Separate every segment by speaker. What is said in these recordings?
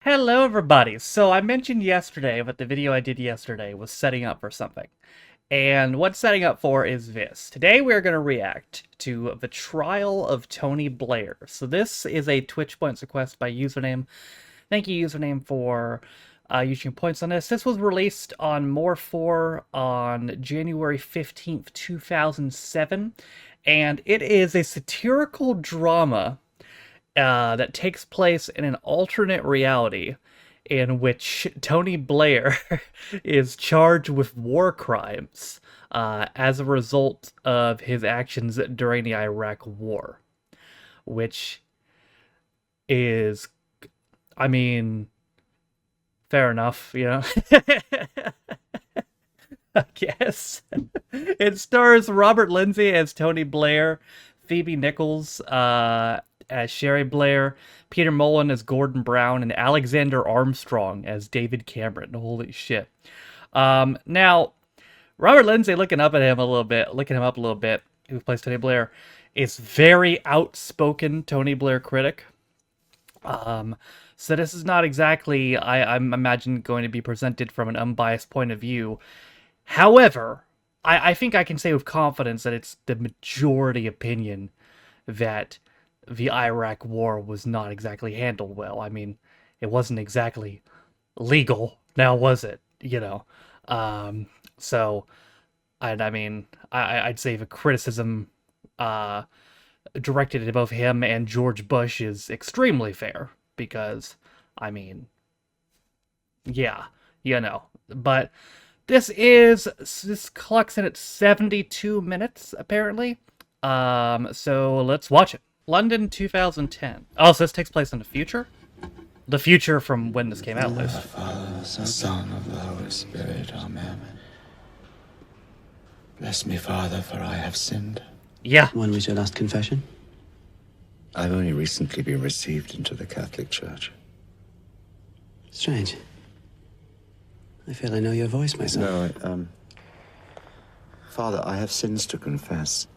Speaker 1: Hello everybody! So I mentioned yesterday that the video I did yesterday was setting up for something. And what setting up for is this. Today we're going to react to the trial of Tony Blair. So this is a Twitch points request by username. Thank you username for using points on this. This was released on More 4 on January 15th, 2007. And it is a satirical drama that takes place in an alternate reality in which Tony Blair is charged with war crimes as a result of his actions during the Iraq War. Which is, I mean, fair enough, you know? I guess. It stars Robert Lindsay as Tony Blair, Phoebe Nichols as Sherry Blair, Peter Mullen as Gordon Brown, and Alexander Armstrong as David Cameron. Holy shit. Now, Robert Lindsay, looking him up a little bit, who plays Tony Blair, is very outspoken Tony Blair critic. So this is not exactly, I'm imagine, going to be presented from an unbiased point of view. However, I think I can say with confidence that it's the majority opinion that the Iraq War was not exactly handled well. I mean, it wasn't exactly legal, now was it? You know, so I mean, I'd say the criticism directed at both him and George Bush is extremely fair because, I mean, yeah, you know, but this clocks in at 72 minutes apparently. So let's watch it. London 2010. Oh, so this takes place in the future? The future from when this came out, at least.
Speaker 2: Father, Son of the Holy Spirit, Amen. Bless me, Father, for I have sinned.
Speaker 1: Yeah.
Speaker 3: When was your last confession?
Speaker 2: I've only recently been received into the Catholic Church.
Speaker 3: Strange. I feel I know your voice, my son.
Speaker 2: No, Father, I have sins to confess.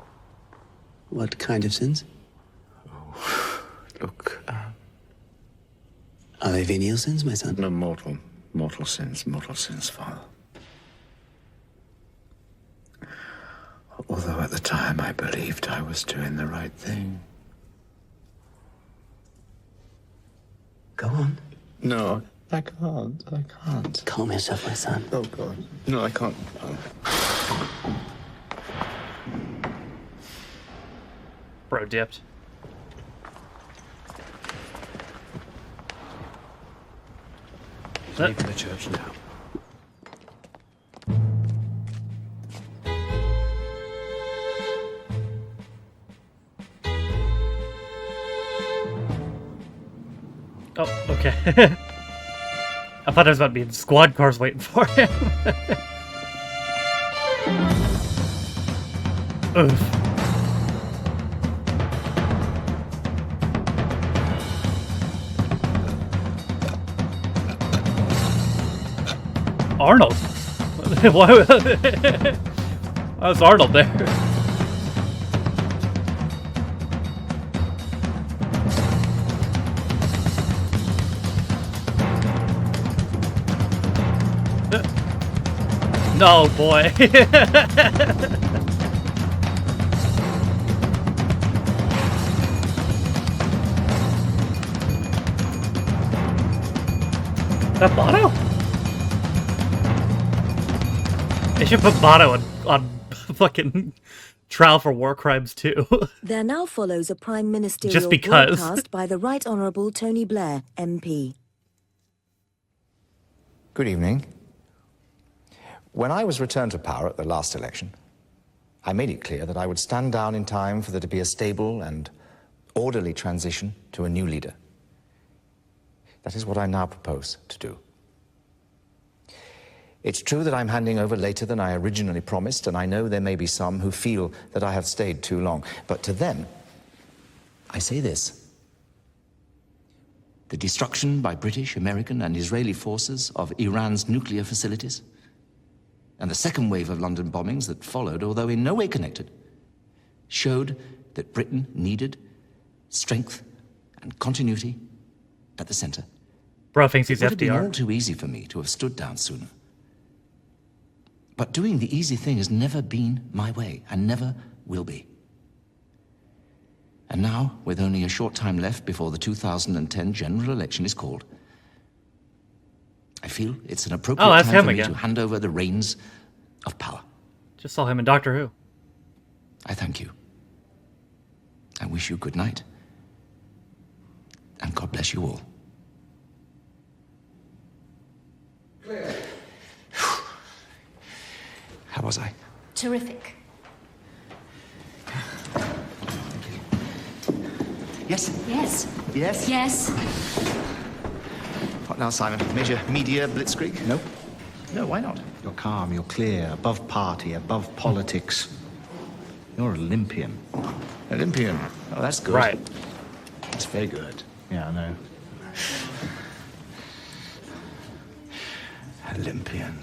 Speaker 3: What kind of sins?
Speaker 2: Look,
Speaker 3: Are they venial sins, my son?
Speaker 2: no, mortal sins, Father. Although at the time I believed I was doing the right thing.
Speaker 3: Go on.
Speaker 2: No, I can't.
Speaker 3: Calm yourself, my son.
Speaker 2: Oh, God. No, I can't.
Speaker 1: Bro dipped.
Speaker 3: Leaving the church now.
Speaker 1: Oh, okay. I thought there was about to be squad cars waiting for him. Oof. Arnold? Why was Arnold there? No, boy. That Bono? They should put Bono on fucking trial for war crimes too.
Speaker 4: There now follows a Prime Ministerial
Speaker 1: Just because.
Speaker 4: broadcast by the Right Honourable Tony Blair, MP.
Speaker 5: Good evening. When I was returned to power at the last election, I made it clear that I would stand down in time for there to be a stable and orderly transition to a new leader. That is what I now propose to do. It's true that I'm handing over later than I originally promised, and I know there may be some who feel that I have stayed too long. But to them, I say this. The destruction by British, American, and Israeli forces of Iran's nuclear facilities, and the second wave of London bombings that followed, although in no way connected, showed that Britain needed strength and continuity at the center.
Speaker 1: Bro thinks he's
Speaker 5: It would have been all
Speaker 1: FDR.
Speaker 5: too easy for me to have stood down sooner. But doing the easy thing has never been my way, and never will be. And now, with only a short time left before the 2010 general election is called, I feel it's an appropriate
Speaker 1: that's
Speaker 5: time
Speaker 1: him
Speaker 5: for me
Speaker 1: again.
Speaker 5: to hand over the reins of power.
Speaker 1: Just saw him in Doctor Who.
Speaker 5: I thank you. I wish you good night. And God bless you all. How was I?
Speaker 6: Terrific.
Speaker 5: Yes?
Speaker 6: Yes.
Speaker 5: Yes?
Speaker 6: Yes.
Speaker 5: What now, Simon? Major media blitzkrieg?
Speaker 2: No.
Speaker 5: No, why not?
Speaker 2: You're calm, you're clear, above party, above politics. You're Olympian.
Speaker 5: Olympian. Oh, that's good.
Speaker 1: Right.
Speaker 2: That's very good. Yeah, I know.
Speaker 5: Olympian.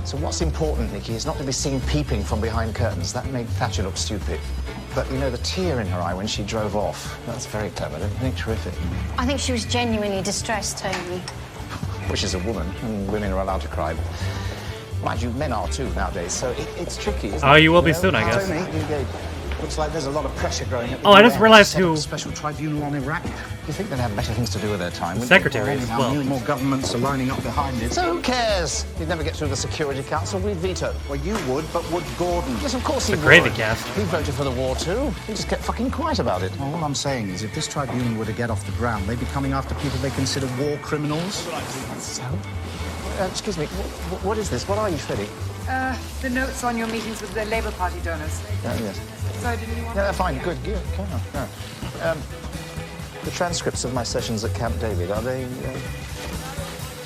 Speaker 5: So what's important, Nikki, is not to be seen peeping from behind curtains. That made Thatcher look stupid. But, you know, the tear in her eye when she drove off, that's very clever, don't you think? Terrific.
Speaker 6: I think she was genuinely distressed, Tony.
Speaker 5: Which is a woman, and women are allowed to cry. Mind you, men are too nowadays, so it's tricky, isn't it?
Speaker 1: Oh, you will be soon, I guess.
Speaker 2: Tony, looks like there's a lot of pressure growing at the
Speaker 1: Oh, I just
Speaker 2: UN
Speaker 1: realized
Speaker 2: to set up
Speaker 1: who-
Speaker 2: a special tribunal on Iraq.
Speaker 5: You think they'd have better things to do with their time, wouldn't
Speaker 1: Secretary as
Speaker 2: Anyhow,
Speaker 1: well.
Speaker 2: more governments are lining up behind
Speaker 5: you?
Speaker 2: it.
Speaker 5: So who cares? You'd never get through the Security Council, we'd veto.
Speaker 2: Well, you would, but would Gordon?
Speaker 5: Yes, of course he
Speaker 1: The
Speaker 5: would.
Speaker 1: gravy cast.
Speaker 5: He voted for the war too. He just kept fucking quiet about it.
Speaker 2: Well, all I'm saying is, if this tribunal were to get off the ground, they'd be coming after people they consider war criminals.
Speaker 5: So? Excuse me, what is this? What are you, Freddie?
Speaker 7: The notes on your meetings with the Labour Party donors.
Speaker 5: Yes.
Speaker 7: So didn't you want
Speaker 5: Yeah, fine, good. Carry on. Yeah. The transcripts of my sessions at Camp David, are they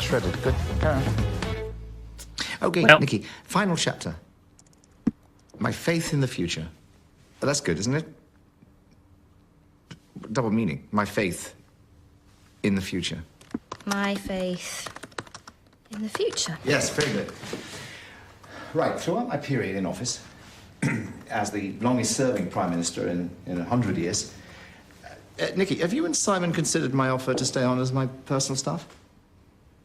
Speaker 5: shredded? Good. Carry on. Okay,
Speaker 1: Well-
Speaker 5: Nikki, final chapter. My faith in the future. Well, that's good, isn't it? Double meaning. My faith in the future.
Speaker 6: My faith in the future.
Speaker 5: Yes, very good. Right, throughout my period in office, as the longest-serving Prime Minister in 100 years, Nikki, have you and Simon considered my offer to stay on as my personal staff?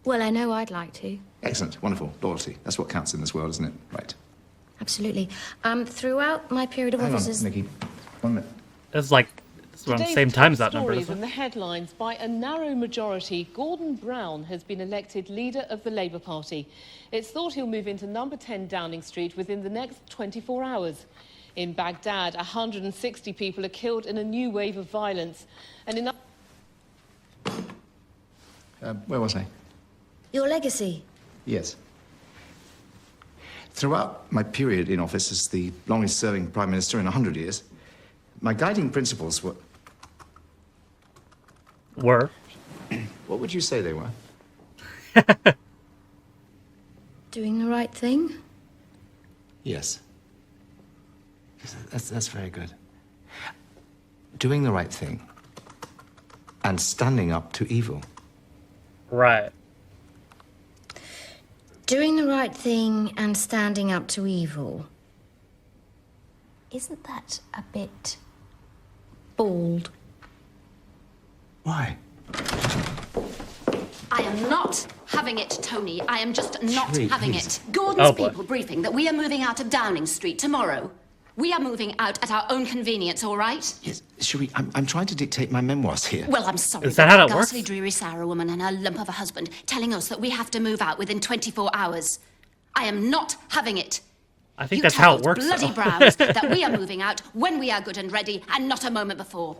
Speaker 6: Well, I know I'd like to.
Speaker 5: Excellent, wonderful, loyalty. That's what counts in this world, isn't it? Right.
Speaker 6: Absolutely. Throughout my period of
Speaker 5: Hang
Speaker 6: office
Speaker 5: on,
Speaker 6: as...
Speaker 5: Nikki. 1 minute.
Speaker 1: It's like it's around the
Speaker 8: Today's
Speaker 1: same
Speaker 8: top
Speaker 1: time as that number.
Speaker 8: stories
Speaker 1: Isn't
Speaker 8: in
Speaker 1: it?
Speaker 8: the headlines. By a narrow majority, Gordon Brown has been elected leader of the Labour Party. It's thought he'll move into number 10 Downing Street within the next 24 hours. In Baghdad, 160 people are killed in a new wave of violence. And in...
Speaker 5: Where was I?
Speaker 6: Your legacy.
Speaker 5: Yes. Throughout my period in office as the longest-serving Prime Minister in 100 years, my guiding principles were...
Speaker 1: Were.
Speaker 5: What would you say they were?
Speaker 6: Doing the right thing.
Speaker 5: Yes. That's very good. Doing the right thing and standing up to evil.
Speaker 1: Right.
Speaker 6: Doing the right thing and standing up to evil. Isn't that a bit bald?
Speaker 5: Why?
Speaker 9: I am not having it, Tony. I am just not
Speaker 5: Sheree,
Speaker 9: having
Speaker 5: please.
Speaker 9: it. Gordon's
Speaker 1: Oh, boy.
Speaker 9: people briefing that we are moving out of Downing Street tomorrow. We are moving out at our own convenience, all right?
Speaker 5: Yes, Sheree, I'm trying to dictate my memoirs here.
Speaker 9: Well, I'm sorry.
Speaker 1: Is that how that
Speaker 9: ghastly,
Speaker 1: works?
Speaker 9: dreary Sarah woman and her lump of a husband telling us that we have to move out within 24 hours. I am not having it.
Speaker 1: I think
Speaker 9: You
Speaker 1: that's how it
Speaker 9: told
Speaker 1: works.
Speaker 9: bloody
Speaker 1: though.
Speaker 9: Browns that we are moving out when we are good and ready and not a moment before.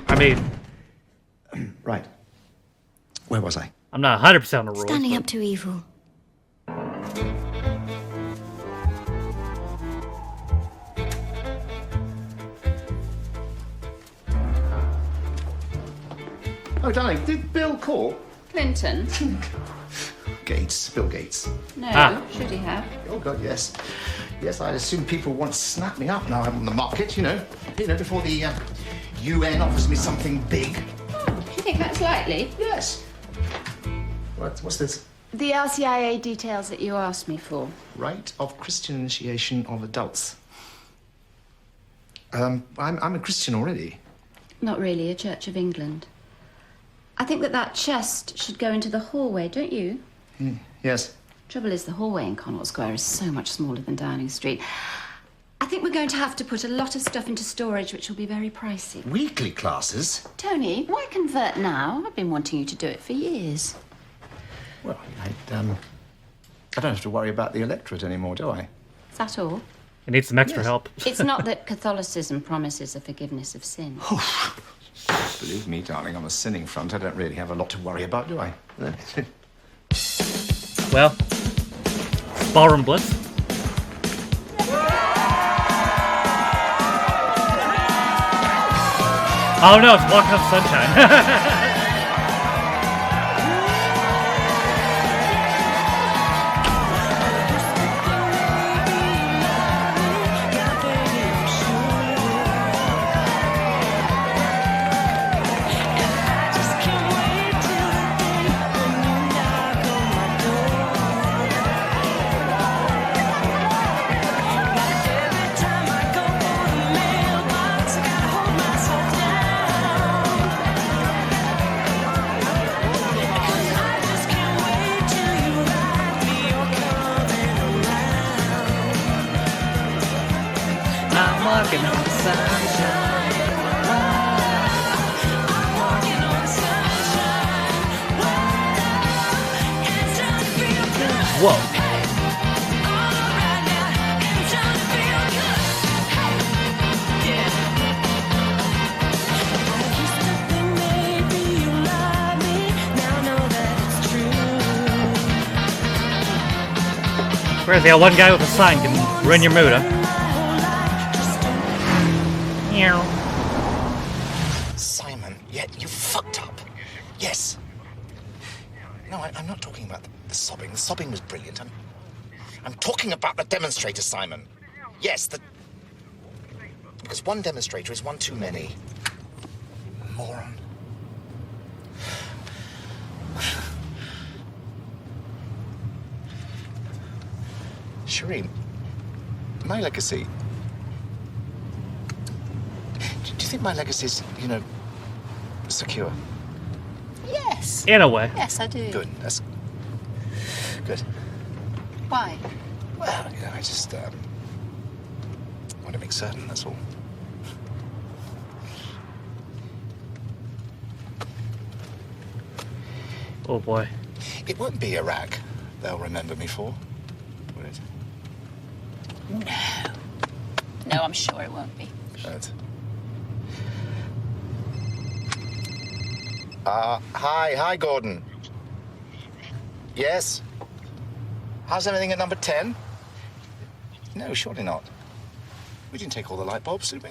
Speaker 1: I mean,
Speaker 5: Right. Where was I?
Speaker 1: I'm not 100% on the rules.
Speaker 6: Standing
Speaker 1: but-
Speaker 6: up to evil.
Speaker 5: Oh, darling, did Bill call?
Speaker 7: Clinton?
Speaker 5: Gates, Bill Gates.
Speaker 7: No,
Speaker 1: Ah.
Speaker 7: should he have?
Speaker 5: Oh, God, yes. Yes, I'd assume people want to snap me up now I'm on the market, you know, before the UN offers me something big.
Speaker 7: Do you think that's likely?
Speaker 5: Yes. What's this?
Speaker 7: The RCIA details that you asked me for.
Speaker 5: Rite of Christian initiation of adults. I'm a Christian already.
Speaker 9: Not really, a Church of England. I think that chest should go into the hallway, don't you?
Speaker 5: Yes.
Speaker 9: Trouble is, the hallway in Connaught Square is so much smaller than Downing Street. I think we're going to have to put a lot of stuff into storage, which will be very pricey.
Speaker 5: Weekly classes?
Speaker 9: Tony, why convert now? I've been wanting you to do it for years.
Speaker 5: Well, I don't have to worry about the electorate anymore, do I?
Speaker 9: Is that all?
Speaker 1: I need some extra help.
Speaker 9: It's not that Catholicism promises a forgiveness of sin.
Speaker 5: Believe me, darling, on the sinning front, I don't really have a lot to worry about, do I?
Speaker 1: Well, ballroom blitz. Oh no, it's Walking Up Sunshine. Walking on sunshine. Whoa. Where's the one guy with a sign can ruin your mood, huh?
Speaker 5: Simon, yeah, you fucked up. Yes. No, I'm not talking about the sobbing. The sobbing was brilliant. I'm talking about the demonstrator, Simon. Yes, because one demonstrator is one too many. Moron. Shireen, my legacy. Do you think my legacy is, secure?
Speaker 9: Yes.
Speaker 1: In a way.
Speaker 9: Yes, I do.
Speaker 5: Good. That's good.
Speaker 9: Why?
Speaker 5: Well, I just want to make certain, that's all.
Speaker 1: Oh boy.
Speaker 5: It won't be Iraq they'll remember me for, will it?
Speaker 9: No, I'm sure it won't be.
Speaker 5: Good. Hi, Gordon. Yes? How's everything at number 10? No, surely not. We didn't take all the light bulbs, did we?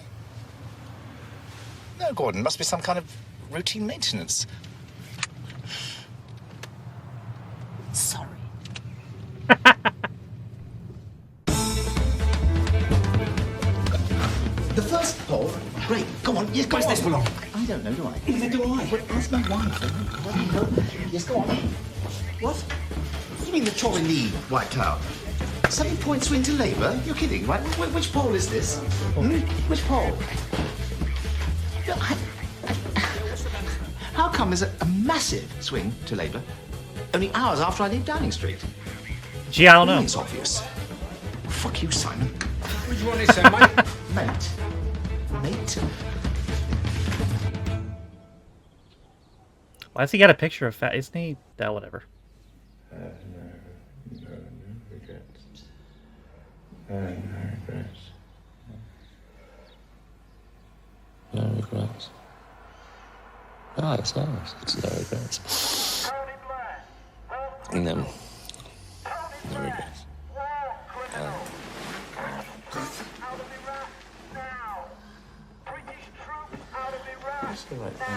Speaker 5: No, Gordon, must be some kind of routine maintenance.
Speaker 9: Sorry.
Speaker 2: The first poll? Great. Go on. Yes, go on.
Speaker 5: Where's this belong?
Speaker 2: I don't know, do I? Neither do I. But ask my wife. Yes, go on. What? What do you mean the Tory lead wiped out? 7 points swing to Labour? You're kidding, right? Which poll is this? Which poll? How come there's a massive swing to Labour only hours after I leave Downing Street?
Speaker 1: Gee, I don't know.
Speaker 2: It's obvious. Fuck you, Simon.
Speaker 3: Which one is it, mate?
Speaker 2: Mate. Mate.
Speaker 1: Why does he got a picture of fat? Isn't he? Oh, whatever.
Speaker 10: No regrets. No regrets. No regrets. Oh, it's nice. It's no regrets. No. No regrets. That's the right thing.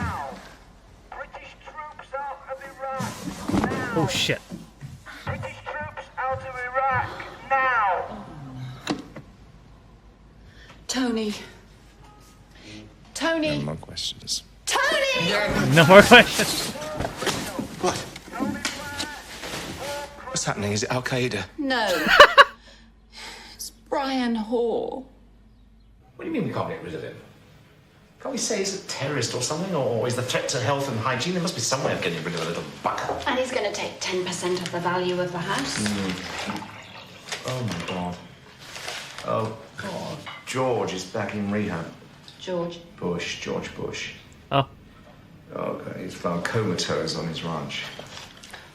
Speaker 1: Oh shit.
Speaker 11: British troops out of Iraq now.
Speaker 9: Tony. Tony.
Speaker 5: No more questions.
Speaker 9: Tony!
Speaker 1: No more questions.
Speaker 5: What? What's happening? Is it Al Qaeda?
Speaker 9: No. It's Brian Hoare.
Speaker 2: What do you mean we can't get rid of him? Can't we say he's a terrorist or something? Or is the threat to health and hygiene? There must be some way of getting rid of a little bucker.
Speaker 9: And he's going to take 10% of the value of the house.
Speaker 2: Oh, my God. Oh, God. George is back in rehab.
Speaker 9: George
Speaker 2: Bush.
Speaker 1: Oh.
Speaker 2: Okay, he's found comatose on his ranch.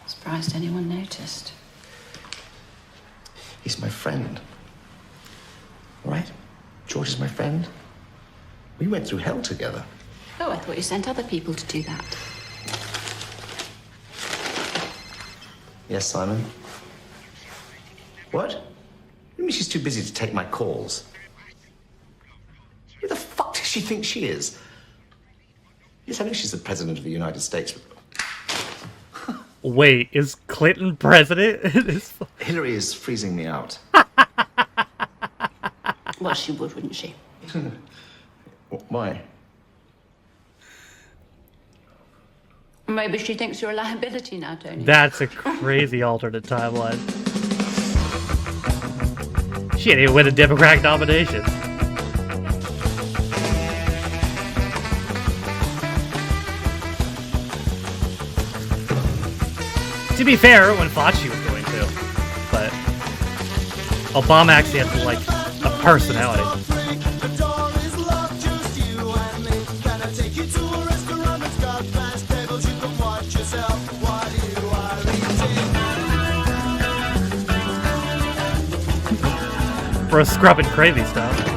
Speaker 9: Surprised anyone noticed.
Speaker 2: He's my friend. Right? George is my friend. We went through hell together.
Speaker 9: Oh, I thought you sent other people to do that.
Speaker 2: Yes, Simon? What? You mean she's too busy to take my calls? Who the fuck does she think she is? Yes, I know she's the President of the United States.
Speaker 1: Wait, is Clinton president?
Speaker 2: Hillary is freezing me out.
Speaker 9: Well, she would, wouldn't she?
Speaker 2: Why?
Speaker 9: Maybe she thinks you're a liability now, Tony.
Speaker 1: That's a crazy alternate timeline. She didn't even win a Democratic nomination. To be fair, when Fauci was going to, but Obama actually had like a personality. For a scrubbing crazy stuff.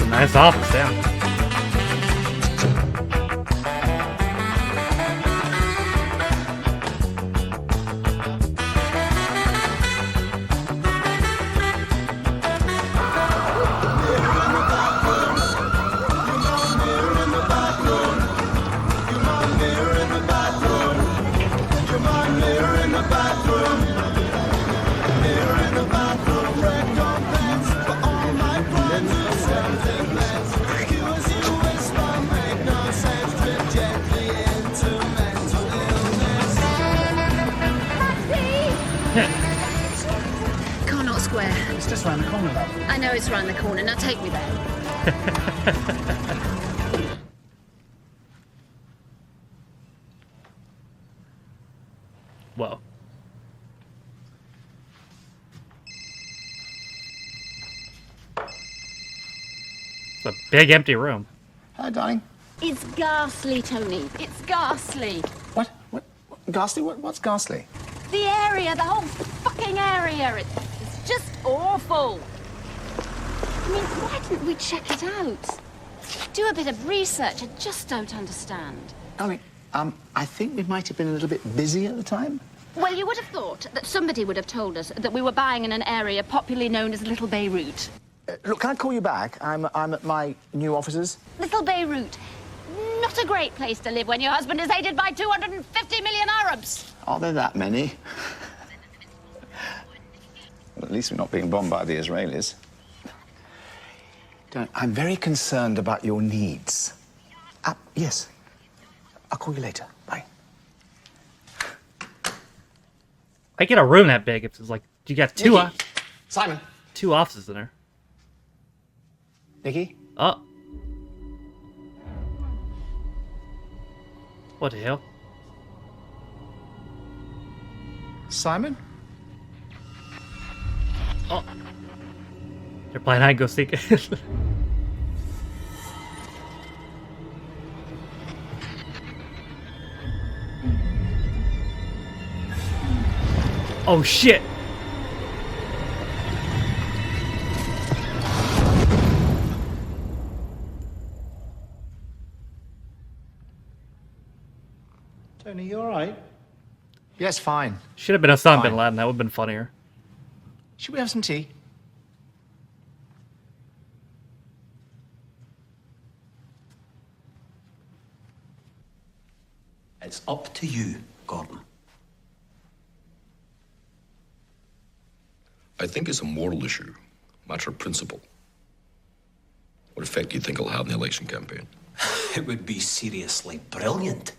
Speaker 1: Nice office, yeah.
Speaker 9: Connaught Square.
Speaker 2: It's just round the corner, love.
Speaker 9: I know it's round the corner. Now take me there.
Speaker 1: Whoa. It's a big empty room.
Speaker 2: Hi, darling.
Speaker 9: It's ghastly, Tony. It's ghastly.
Speaker 2: What? Ghastly? What's ghastly?
Speaker 9: The area, the whole fucking area. It's just awful. I mean, why didn't we check it out? Do a bit of research. I just don't understand.
Speaker 2: Darling, I think we might have been a little bit busy at the time.
Speaker 9: Well, you would have thought that somebody would have told us that we were buying in an area popularly known as Little Beirut.
Speaker 2: Look, can I call you back? I'm at my new offices.
Speaker 9: Little Beirut. Not a great place to live when your husband is aided by 250 million Arabs.
Speaker 2: Are there that many? Well, at least we're not being bombed by the Israelis. I'm very concerned about your needs. Yes. I'll call you later. Bye.
Speaker 1: I get a room that big. It's like you got two.
Speaker 2: Nikki. Simon.
Speaker 1: Two offices in there.
Speaker 2: Nikki.
Speaker 1: Oh. What the hell?
Speaker 2: Simon?
Speaker 1: Oh. They're playing hide and go seek. Oh shit!
Speaker 2: Tony, you all right? Yes, fine.
Speaker 1: Should have been Osama bin Laden. That would have been funnier.
Speaker 2: Should we have some tea?
Speaker 12: It's up to you, Gordon.
Speaker 13: I think it's a moral issue, matter of principle. What effect do you think it'll have in the election campaign?
Speaker 12: It would be seriously brilliant.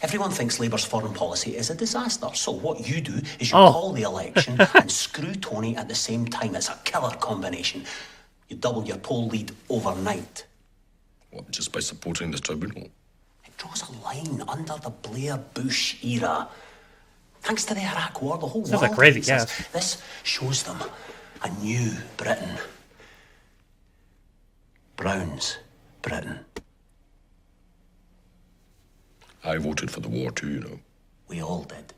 Speaker 12: Everyone thinks Labour's foreign policy is a disaster, so what you do is you call the election and screw Tony at the same time. It's a killer combination. You double your poll lead overnight.
Speaker 13: What, just by supporting this tribunal?
Speaker 12: It draws a line under the Blair-Bush era. Thanks to the Iraq War, the whole world
Speaker 1: like crazy,
Speaker 12: thinks this shows them a new Britain. Brown's Britain.
Speaker 13: I voted for the war too, you know.
Speaker 12: We all did.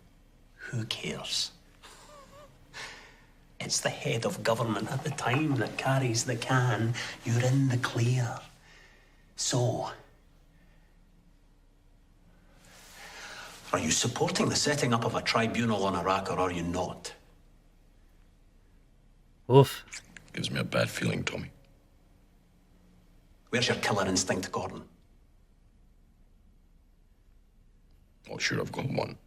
Speaker 12: Who cares? It's the head of government at the time that carries the can. You're in the clear. So, are you supporting the setting up of a tribunal on Iraq, or are you not?
Speaker 1: Oof.
Speaker 13: Gives me a bad feeling, Tommy.
Speaker 12: Where's your killer instinct, Gordon?
Speaker 13: Oh, sure, I've got one.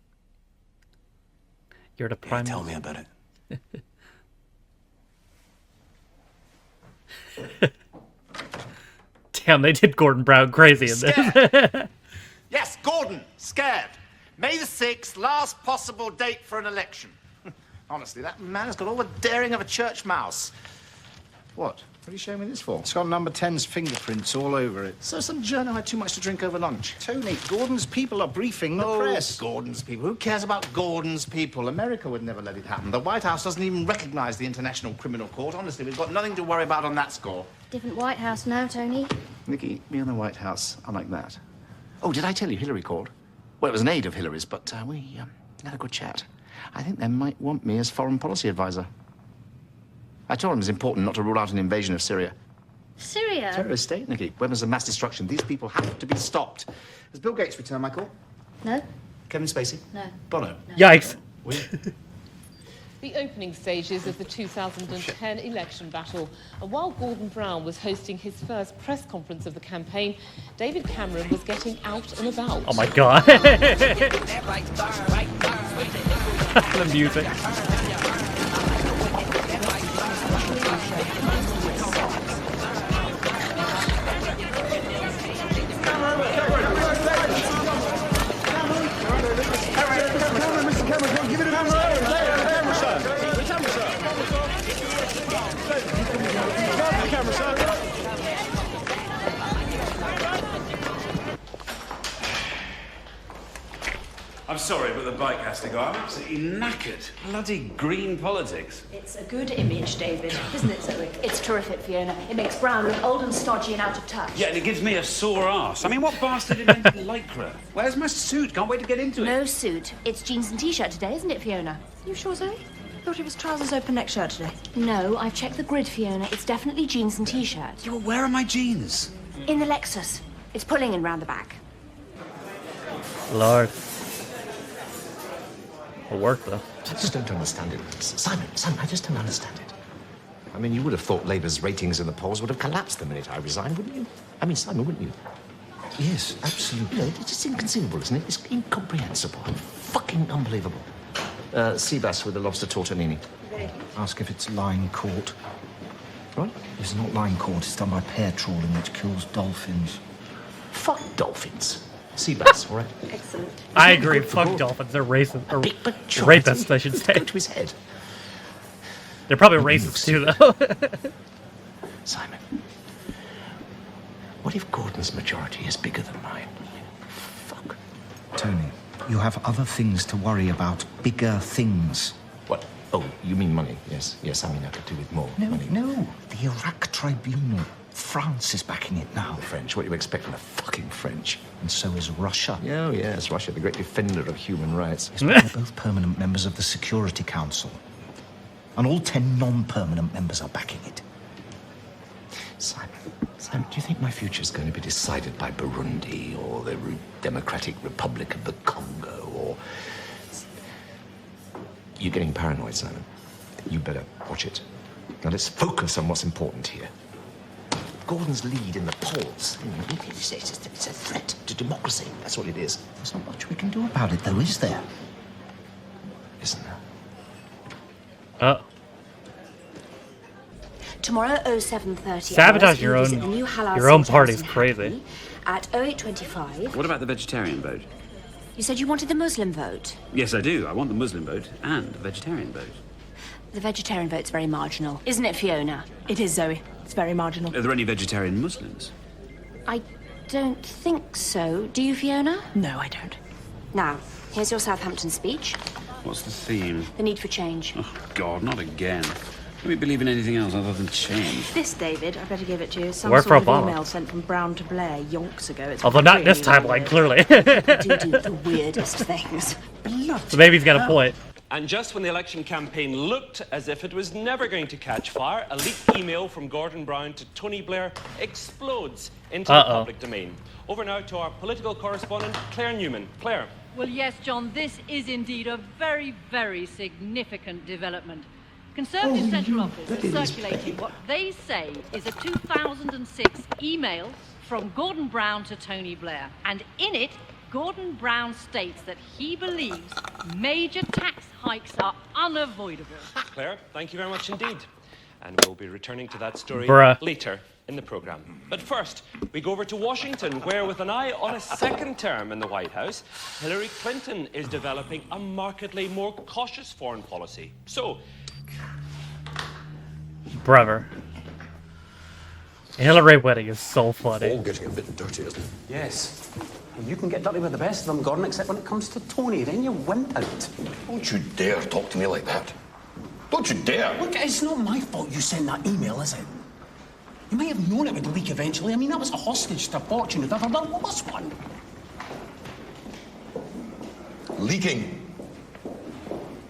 Speaker 1: You're the prime.
Speaker 12: Tell me about it.
Speaker 1: Damn, they did Gordon Brown crazy in this.
Speaker 2: Yes, Gordon, scared. May the 6th, last possible date for an election. Honestly, that man has got all the daring of a church mouse. What? What are you showing me this for?
Speaker 5: It's got number 10's fingerprints all over it.
Speaker 2: So some journo had too much to drink over lunch.
Speaker 5: Tony, Gordon's people are briefing the press.
Speaker 2: Gordon's people. Who cares about Gordon's people? America would never let it happen. The White House doesn't even recognize the International Criminal Court. Honestly, we've got nothing to worry about on that score.
Speaker 6: Different White House now, Tony.
Speaker 2: Nikki, me and the White House are like that. Oh, did I tell you Hillary called? Well, it was an aide of Hillary's, but we had a good chat. I think they might want me as foreign policy advisor. I told them it's important not to rule out an invasion of Syria.
Speaker 6: Syria?
Speaker 2: Terrorist state, Nikki. Weapons of mass destruction. These people have to be stopped. Has Bill Gates returned my call?
Speaker 6: No.
Speaker 2: Kevin Spacey?
Speaker 6: No.
Speaker 2: Bono?
Speaker 6: No.
Speaker 1: Yikes.
Speaker 8: The opening stages of the 2010 election battle. And while Gordon Brown was hosting his first press conference of the campaign, David Cameron was getting out and about.
Speaker 1: Oh my god. The music.
Speaker 14: I'm sorry, but the bike has to go. I'm absolutely knackered. Bloody green politics.
Speaker 15: It's a good image, David, isn't it, Zoe? It's terrific, Fiona. It makes Brown look old and stodgy and out of touch.
Speaker 14: Yeah, and it gives me a sore ass. I mean, what bastard invented lycra? Where's my suit? Can't wait to get into it.
Speaker 15: No suit. It's jeans and t-shirt today, isn't it, Fiona? You sure, Zoe? Thought it was trousers, open neck shirt today. No, I've checked the grid, Fiona. It's definitely jeans and t-shirt.
Speaker 14: Yeah, well, where are my jeans?
Speaker 15: In the Lexus. It's pulling in round the back.
Speaker 1: Lord. It'll work, though.
Speaker 5: I just don't understand it. Simon, I just don't understand it. I mean, you would have thought Labour's ratings in the polls would have collapsed the minute I resigned, wouldn't you? I mean, Simon, wouldn't you?
Speaker 2: Yes, absolutely.
Speaker 5: You know, it's just inconceivable, isn't it? It's incomprehensible and fucking unbelievable. Seabass with the lobster tortellini.
Speaker 2: Ask if it's line caught.
Speaker 5: What?
Speaker 2: It's not line caught. It's done by pair trawling, which kills dolphins.
Speaker 5: Fuck dolphins. Seabass, all right?
Speaker 15: Excellent.
Speaker 1: I agree. Fuck dolphins. They're racist. Or rapists, I should say.
Speaker 5: Go to his head.
Speaker 1: They're probably racist too, though.
Speaker 5: Simon, what if Gordon's majority is bigger than mine? Fuck.
Speaker 2: Tony, you have other things to worry about. Bigger things.
Speaker 5: What? Oh, you mean money? Yes, I mean I could do with more money.
Speaker 2: No. The Iraq Tribunal. France is backing it now.
Speaker 5: French? What do you expect from the fucking French?
Speaker 2: And so is Russia.
Speaker 5: Oh, yes, Russia, the great defender of human rights.
Speaker 2: Yes, but they're both permanent members of the Security Council. And all 10 non-permanent members are backing it.
Speaker 5: Simon, do you think my future is going to be decided by Burundi or the Democratic Republic of the Congo or... You're getting paranoid, Simon. You better watch it. Now let's focus on what's important here. Gordon's lead in the polls. It's a threat to democracy. That's what it is.
Speaker 2: There's not much we can do about it, though, is there?
Speaker 5: Isn't there?
Speaker 15: Tomorrow, 07:30.
Speaker 1: Sabotage your own party's crazy.
Speaker 15: At 08:25.
Speaker 14: What about the vegetarian vote?
Speaker 15: You said you wanted the Muslim vote.
Speaker 14: Yes, I do. I want the Muslim vote and the vegetarian vote.
Speaker 15: The vegetarian vote's very marginal, isn't it, Fiona? It is, Zoe. It's very marginal.
Speaker 14: Are there any vegetarian Muslims?
Speaker 15: I don't think so. Do you, Fiona?
Speaker 7: No, I don't.
Speaker 15: Now, here's your Southampton speech.
Speaker 14: What's the theme?
Speaker 15: The need for change.
Speaker 14: Oh, God, not again. Let me believe in anything else other than change.
Speaker 15: This, David, I better give it to you. Some
Speaker 1: Work
Speaker 15: sort
Speaker 1: for
Speaker 15: of
Speaker 1: Obama.
Speaker 15: email sent from Brown to Blair yonks ago. It's
Speaker 1: Although not
Speaker 15: really
Speaker 1: this timeline,
Speaker 15: weird.
Speaker 1: clearly.
Speaker 15: do the weirdest things.
Speaker 1: So maybe he's got a point.
Speaker 16: And just when the election campaign looked as if it was never going to catch fire, a leaked email from Gordon Brown to Tony Blair explodes into the public domain. Over now to our political correspondent, Claire Newman. Claire.
Speaker 17: Well, yes, John, this is indeed a very, very significant development. Conservative Central Office is circulating what they say is a 2006 email from Gordon Brown to Tony Blair. And in it, Gordon Brown states that he believes major tax hikes are unavoidable.
Speaker 16: Claire, thank you very much indeed. And we'll be returning to that story later in the programme. But first, we go over to Washington, where with an eye on a second term in the White House, Hillary Clinton is developing a markedly more cautious foreign policy. So,
Speaker 1: Brother. Hillary wedding is so funny.
Speaker 13: All getting a bit dirty, isn't it?
Speaker 12: Yes. You can get dirty with the best of them, Gordon, except when it comes to Tony. Then you win out.
Speaker 13: Don't you dare talk to me like that. Don't you dare.
Speaker 12: Look, it's not my fault you sent that email, is it? You might have known it would leak eventually. I mean, that was a hostage to fortune if ever there was one.
Speaker 13: Leaking.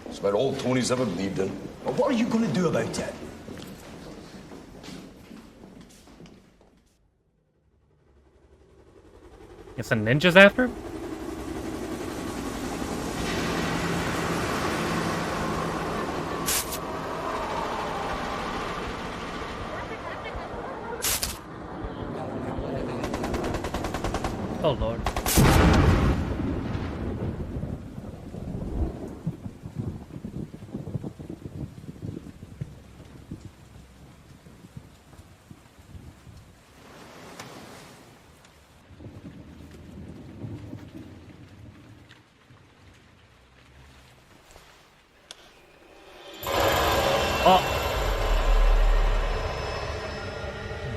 Speaker 13: It's about all Tony's ever believed in.
Speaker 12: Well, what are you going to do about it?
Speaker 1: Get some ninjas after him? Oh, Lord.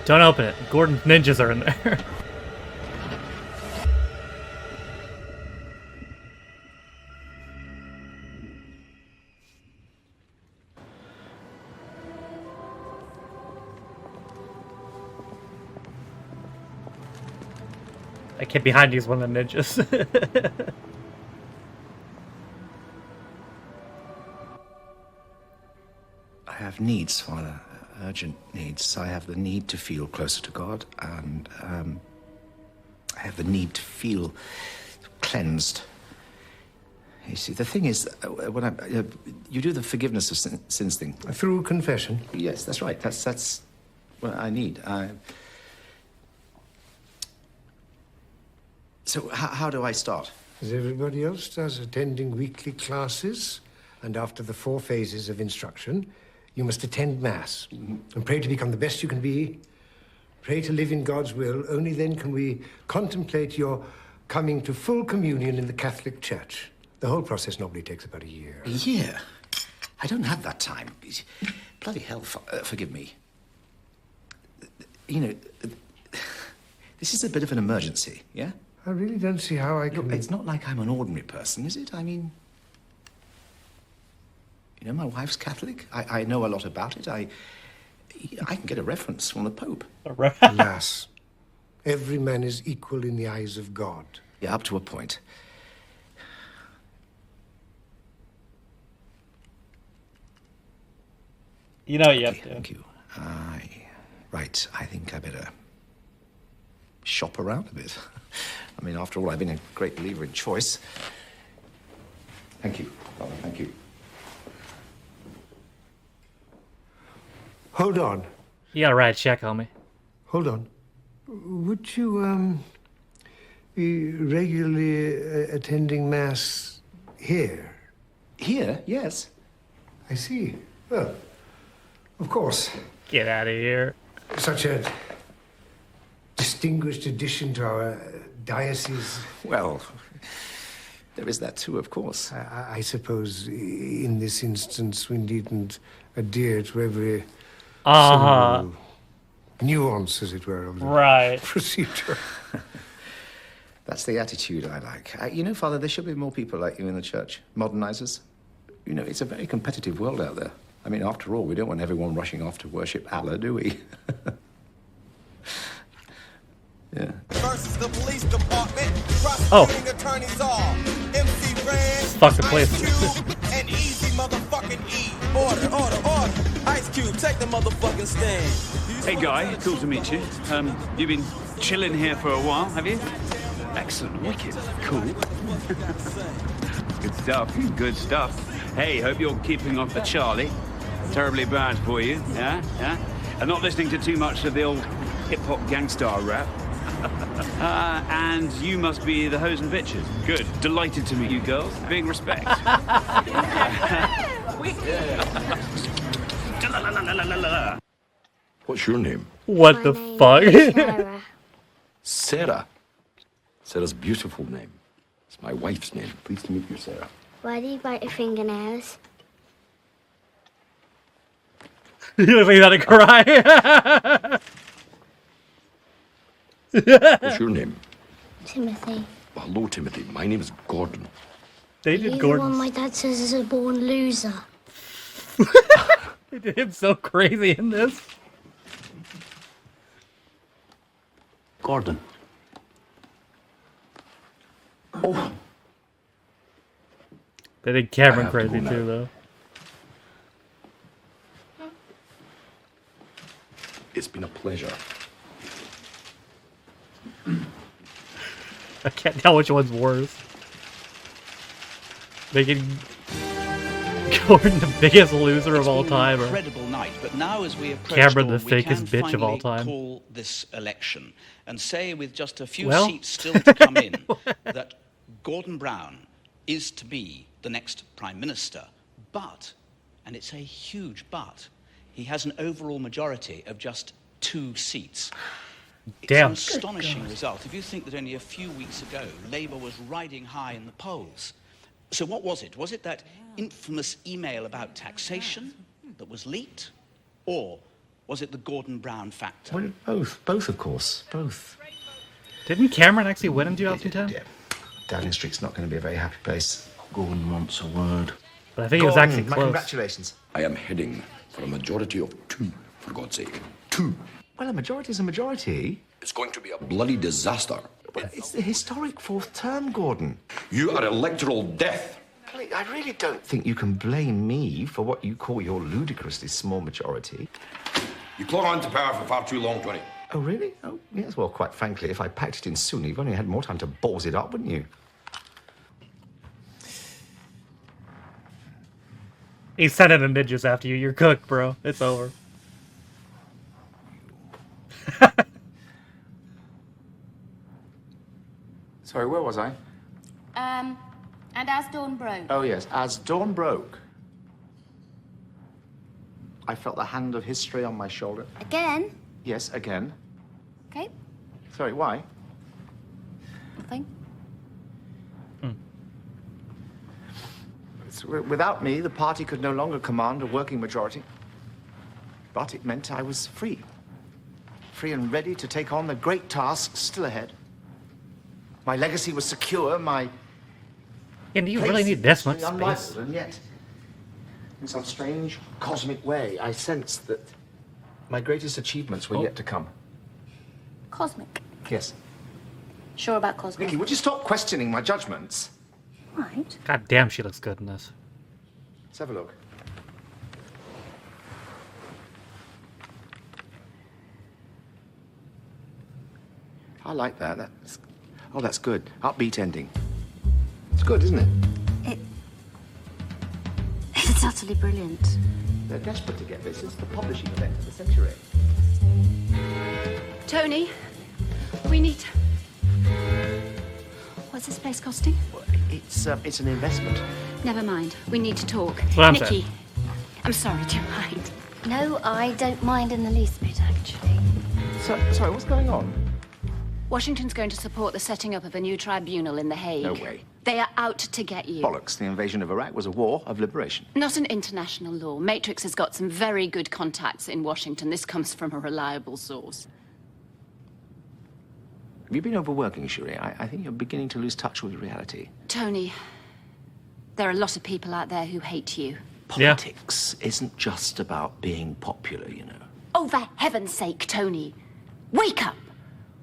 Speaker 1: Don't open it. Gordon's ninjas are in there. That kid behind you is one of the ninjas.
Speaker 5: I have needs, Father. Urgent needs. I have the need to feel closer to God, and I have the need to feel cleansed. You see, the thing is, when you do the forgiveness of sins thing
Speaker 18: through confession.
Speaker 5: Yes, that's right. That's what I need. So how do I start?
Speaker 18: As everybody else does, attending weekly classes, and after the 4 phases of instruction, you must attend Mass and pray to become the best you can be. Pray to live in God's will. Only then can we contemplate your coming to full communion in the Catholic Church. The whole process normally takes about a year.
Speaker 5: A year? I don't have that time. Bloody hell, forgive me. You know, this is a bit of an emergency, yeah?
Speaker 18: I really don't see how I can...
Speaker 5: Look, it's not like I'm an ordinary person, is it? I mean... You know, my wife's Catholic. I know a lot about it. I can get a reference from the Pope.
Speaker 18: Alas, every man is equal in the eyes of God.
Speaker 5: Yeah, up to a point.
Speaker 1: You know, you have to.
Speaker 5: Thank you. Right, I think I better shop around a bit. I mean, after all, I've been a great believer in choice. Thank you, Father, thank you.
Speaker 18: Hold on.
Speaker 1: You gotta write a check, homie.
Speaker 18: Hold on. Would you, be regularly attending Mass here?
Speaker 5: Here? Yes.
Speaker 18: I see. Well, of course.
Speaker 1: Get out of here.
Speaker 18: Such a distinguished addition to our diocese.
Speaker 5: Well, there is that too, of course.
Speaker 18: I suppose in this instance we needn't adhere to every single nuance, as it were, of the procedure.
Speaker 5: That's the attitude I like. You know, Father, there should be more people like you in the church. Modernizers. You know, it's a very competitive world out there. I mean, after all, we don't want everyone rushing off to worship Allah, do we? Yeah.
Speaker 19: Versus the police department.
Speaker 1: Oh.
Speaker 19: Attorneys are MC Red,
Speaker 1: Fuck the place.
Speaker 19: Ice Cube, and Easy motherfucking E. Order. Ice Cube, take the motherfucking stand.
Speaker 14: Hey, Guy, cool to meet you. You've been chilling here for a while, have you? Excellent, wicked, cool. Good stuff. Hey, hope you're keeping off the Charlie. Terribly bad for you, yeah? And not listening to too much of the old hip-hop gangstar rap. And you must be the hoes and bitches. Good. Delighted to meet you girls. Big respect.
Speaker 13: What's your name?
Speaker 1: What the fuck?
Speaker 13: Sarah. Sarah's a beautiful name. It's my wife's name. Pleased to meet you, Sarah.
Speaker 20: Why do you bite your fingernails?
Speaker 1: You look like you had to cry.
Speaker 13: What's your name?
Speaker 20: Timothy.
Speaker 13: Well, hello, Timothy. My name is Gordon.
Speaker 1: They
Speaker 20: He's
Speaker 1: did
Speaker 20: the one
Speaker 1: Gordon.
Speaker 20: my dad says is a born loser.
Speaker 1: They did him so crazy in this.
Speaker 12: Gordon.
Speaker 13: Oh.
Speaker 1: They did Cameron
Speaker 13: I have to
Speaker 1: crazy
Speaker 13: go
Speaker 1: too,
Speaker 13: now.
Speaker 1: though.
Speaker 13: It's been a pleasure.
Speaker 1: I can't tell which one's worse. Making Gordon the biggest loser of all time, or
Speaker 21: incredible night, but now as we approach
Speaker 1: Cameron
Speaker 21: dawn,
Speaker 1: the
Speaker 21: we
Speaker 1: fakest
Speaker 21: can
Speaker 1: bitch of all
Speaker 21: finally
Speaker 1: time.
Speaker 21: call this election and say with just a few
Speaker 1: Well.
Speaker 21: seats still to come in that Gordon Brown is to be the next Prime Minister. But, and it's a huge but, he has an overall majority of just 2 seats.
Speaker 1: Damn.
Speaker 21: It's an astonishing result. If you think that only a few weeks ago, Labour was riding high in the polls. So what was it? Was it that infamous email about taxation that was leaked? Or was it the Gordon Brown factor?
Speaker 5: Well, both, of course, both.
Speaker 1: Didn't Cameron actually win in 2010?
Speaker 5: Yeah. Downing Street's not going to be a very happy place. Gordon wants a word.
Speaker 1: But I think it was
Speaker 5: Gordon,
Speaker 1: actually
Speaker 5: my
Speaker 1: close.
Speaker 5: congratulations.
Speaker 13: I am heading for a majority of 2, for God's sake. 2.
Speaker 5: Well, a majority is a majority.
Speaker 13: It's going to be a bloody disaster.
Speaker 5: But it's the historic 4th term, Gordon.
Speaker 13: You are electoral death.
Speaker 5: I really don't think you can blame me for what you call your ludicrously small majority.
Speaker 13: You clung on to power for far too long, Tony.
Speaker 5: Oh, really? Oh, yes. Well, quite frankly, if I packed it in sooner, you've only had more time to balls it up, wouldn't you?
Speaker 1: He's sending the ninjas after you. You're cooked, bro. It's over.
Speaker 5: Sorry, where was I?
Speaker 9: And as dawn broke.
Speaker 5: Oh, yes. As dawn broke, I felt the hand of history on my shoulder.
Speaker 9: Again?
Speaker 5: Yes, again.
Speaker 9: Okay,
Speaker 5: Sorry, why?
Speaker 9: nothing.
Speaker 5: Without me, the party could no longer command a working majority. But it meant I was free. Free and ready to take on the great tasks still ahead. My legacy was secure, my...
Speaker 1: And do you really need this much space?
Speaker 5: Unrivaled, and yet, in some strange cosmic way, I sensed that my greatest achievements were yet to come.
Speaker 9: Cosmic.
Speaker 5: Yes.
Speaker 9: Sure about cosmic?
Speaker 5: Nikki, would you stop questioning my judgments?
Speaker 9: Right.
Speaker 1: God damn, she looks good in this.
Speaker 5: Let's have a look. I like that. That's good. Upbeat ending. It's good, isn't it?
Speaker 9: It's utterly brilliant.
Speaker 2: They're desperate to get this. It's the publishing event of the century.
Speaker 9: Tony, we need... What's this place costing?
Speaker 2: It's an investment.
Speaker 9: Never mind. We need to talk.
Speaker 1: Well,
Speaker 9: Nikki, I'm sorry, do you mind?
Speaker 20: No, I don't mind in the least bit, actually.
Speaker 2: Sorry, what's going on?
Speaker 9: Washington's going to support the setting up of a new tribunal in The Hague.
Speaker 2: No way.
Speaker 9: They are out to get you.
Speaker 2: Bollocks. The invasion of Iraq was a war of liberation.
Speaker 9: Not an international law. Matrix has got some very good contacts in Washington. This comes from a reliable source.
Speaker 2: Have you been overworking, Shuri? I think you're beginning to lose touch with reality.
Speaker 9: Tony, there are a lot of people out there who hate you.
Speaker 2: Politics isn't just about being popular, you know.
Speaker 9: Oh, for heaven's sake, Tony. Wake up!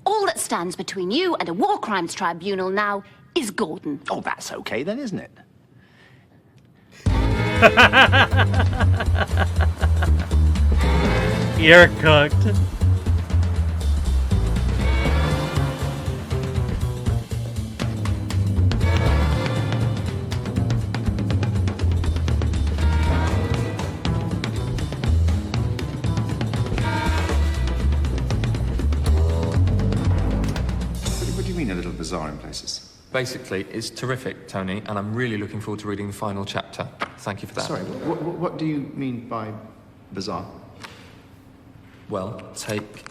Speaker 9: All that stands between you and a war crimes tribunal now is Gordon.
Speaker 2: Oh, that's okay then, isn't it?
Speaker 1: You're cooked.
Speaker 5: What do you mean a little bizarre in places?
Speaker 10: Basically, it's terrific, Tony, and I'm really looking forward to reading the final chapter. Thank you for that.
Speaker 5: Sorry, what do you mean by bizarre?
Speaker 10: Well, take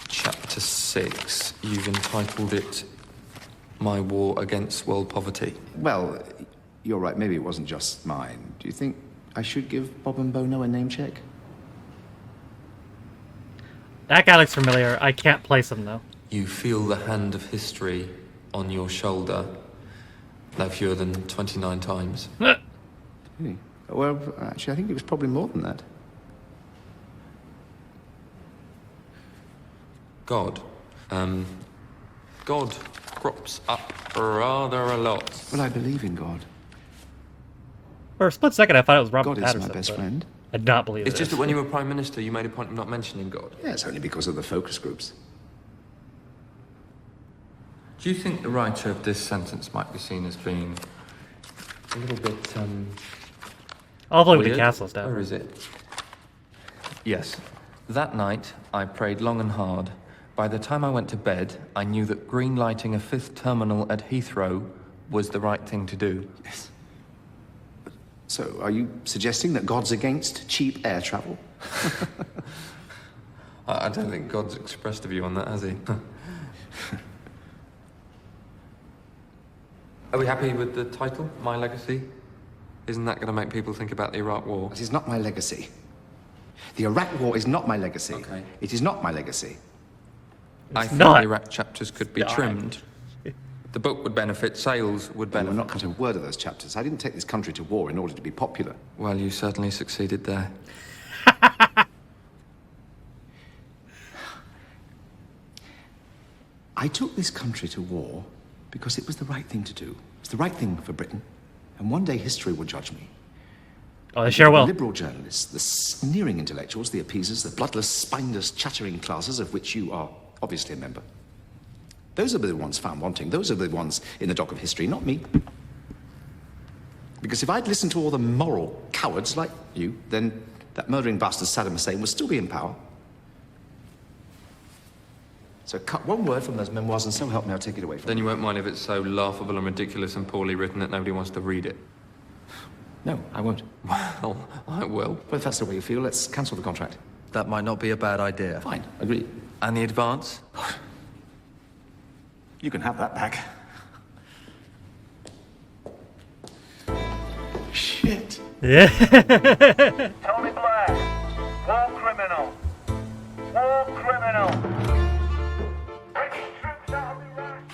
Speaker 10: chapter 6. You've entitled it My War Against World Poverty.
Speaker 5: Well, you're right. Maybe it wasn't just mine. Do you think I should give Bob and Bono a name check?
Speaker 1: That guy looks familiar. I can't place him, though.
Speaker 10: You feel the hand of history on your shoulder no fewer than 29 times.
Speaker 5: Well, actually, I think it was probably more than that.
Speaker 10: God. God crops up rather a lot.
Speaker 5: Well, I believe in God.
Speaker 1: For a split second, I thought it was Robert
Speaker 5: God
Speaker 1: Patterson.
Speaker 5: is my best friend.
Speaker 1: I did not believe it.
Speaker 10: It's just that when you were Prime Minister, you made a point of not mentioning God.
Speaker 5: Yeah, it's only because of the focus groups.
Speaker 10: Do you think the writer of this sentence might be seen as being a little bit,
Speaker 1: I'll vote
Speaker 10: weird,
Speaker 1: the castle stuff.
Speaker 10: or is it? Yes. That night, I prayed long and hard. By the time I went to bed, I knew that green-lighting a 5th terminal at Heathrow was the right thing to do.
Speaker 5: Yes. So, are you suggesting that God's against cheap air travel?
Speaker 10: I don't think God's expressed a view on that, has he? Are we happy with the title, My Legacy? Isn't that going to make people think about the Iraq War?
Speaker 5: It is not my legacy. The Iraq War is not my legacy.
Speaker 10: Okay.
Speaker 5: It is not my legacy.
Speaker 10: I think
Speaker 1: not.
Speaker 10: the Iraq chapters could be trimmed. The book would benefit, sales would benefit.
Speaker 5: We're not cut a word of those chapters. I didn't take this country to war in order to be popular.
Speaker 10: Well, you certainly succeeded there.
Speaker 5: I took this country to war because it was the right thing to do. It's the right thing for Britain. And one day history will judge me.
Speaker 1: Oh, they sure will.
Speaker 5: The liberal journalists, the sneering intellectuals, the appeasers, the bloodless, spineless, chattering classes of which you are obviously a member. Those are the ones found wanting. Those are the ones in the dock of history, not me. Because if I'd listened to all the moral cowards like you, then that murdering bastard Saddam Hussein would still be in power. So cut one word from those memoirs and so help me, I'll take it away from
Speaker 10: Then
Speaker 5: you.
Speaker 10: you won't mind if it's so laughable and ridiculous and poorly written that nobody wants to read it.
Speaker 5: No, I won't.
Speaker 10: Well, I will.
Speaker 5: Well, if that's the way you feel, let's cancel the contract.
Speaker 10: That might not be a bad idea.
Speaker 5: Fine, agree.
Speaker 10: And the advance?
Speaker 5: You can have that back. Shit.
Speaker 1: Yeah.
Speaker 11: Tony Blair, war criminal. War criminal. British troops out of Iraq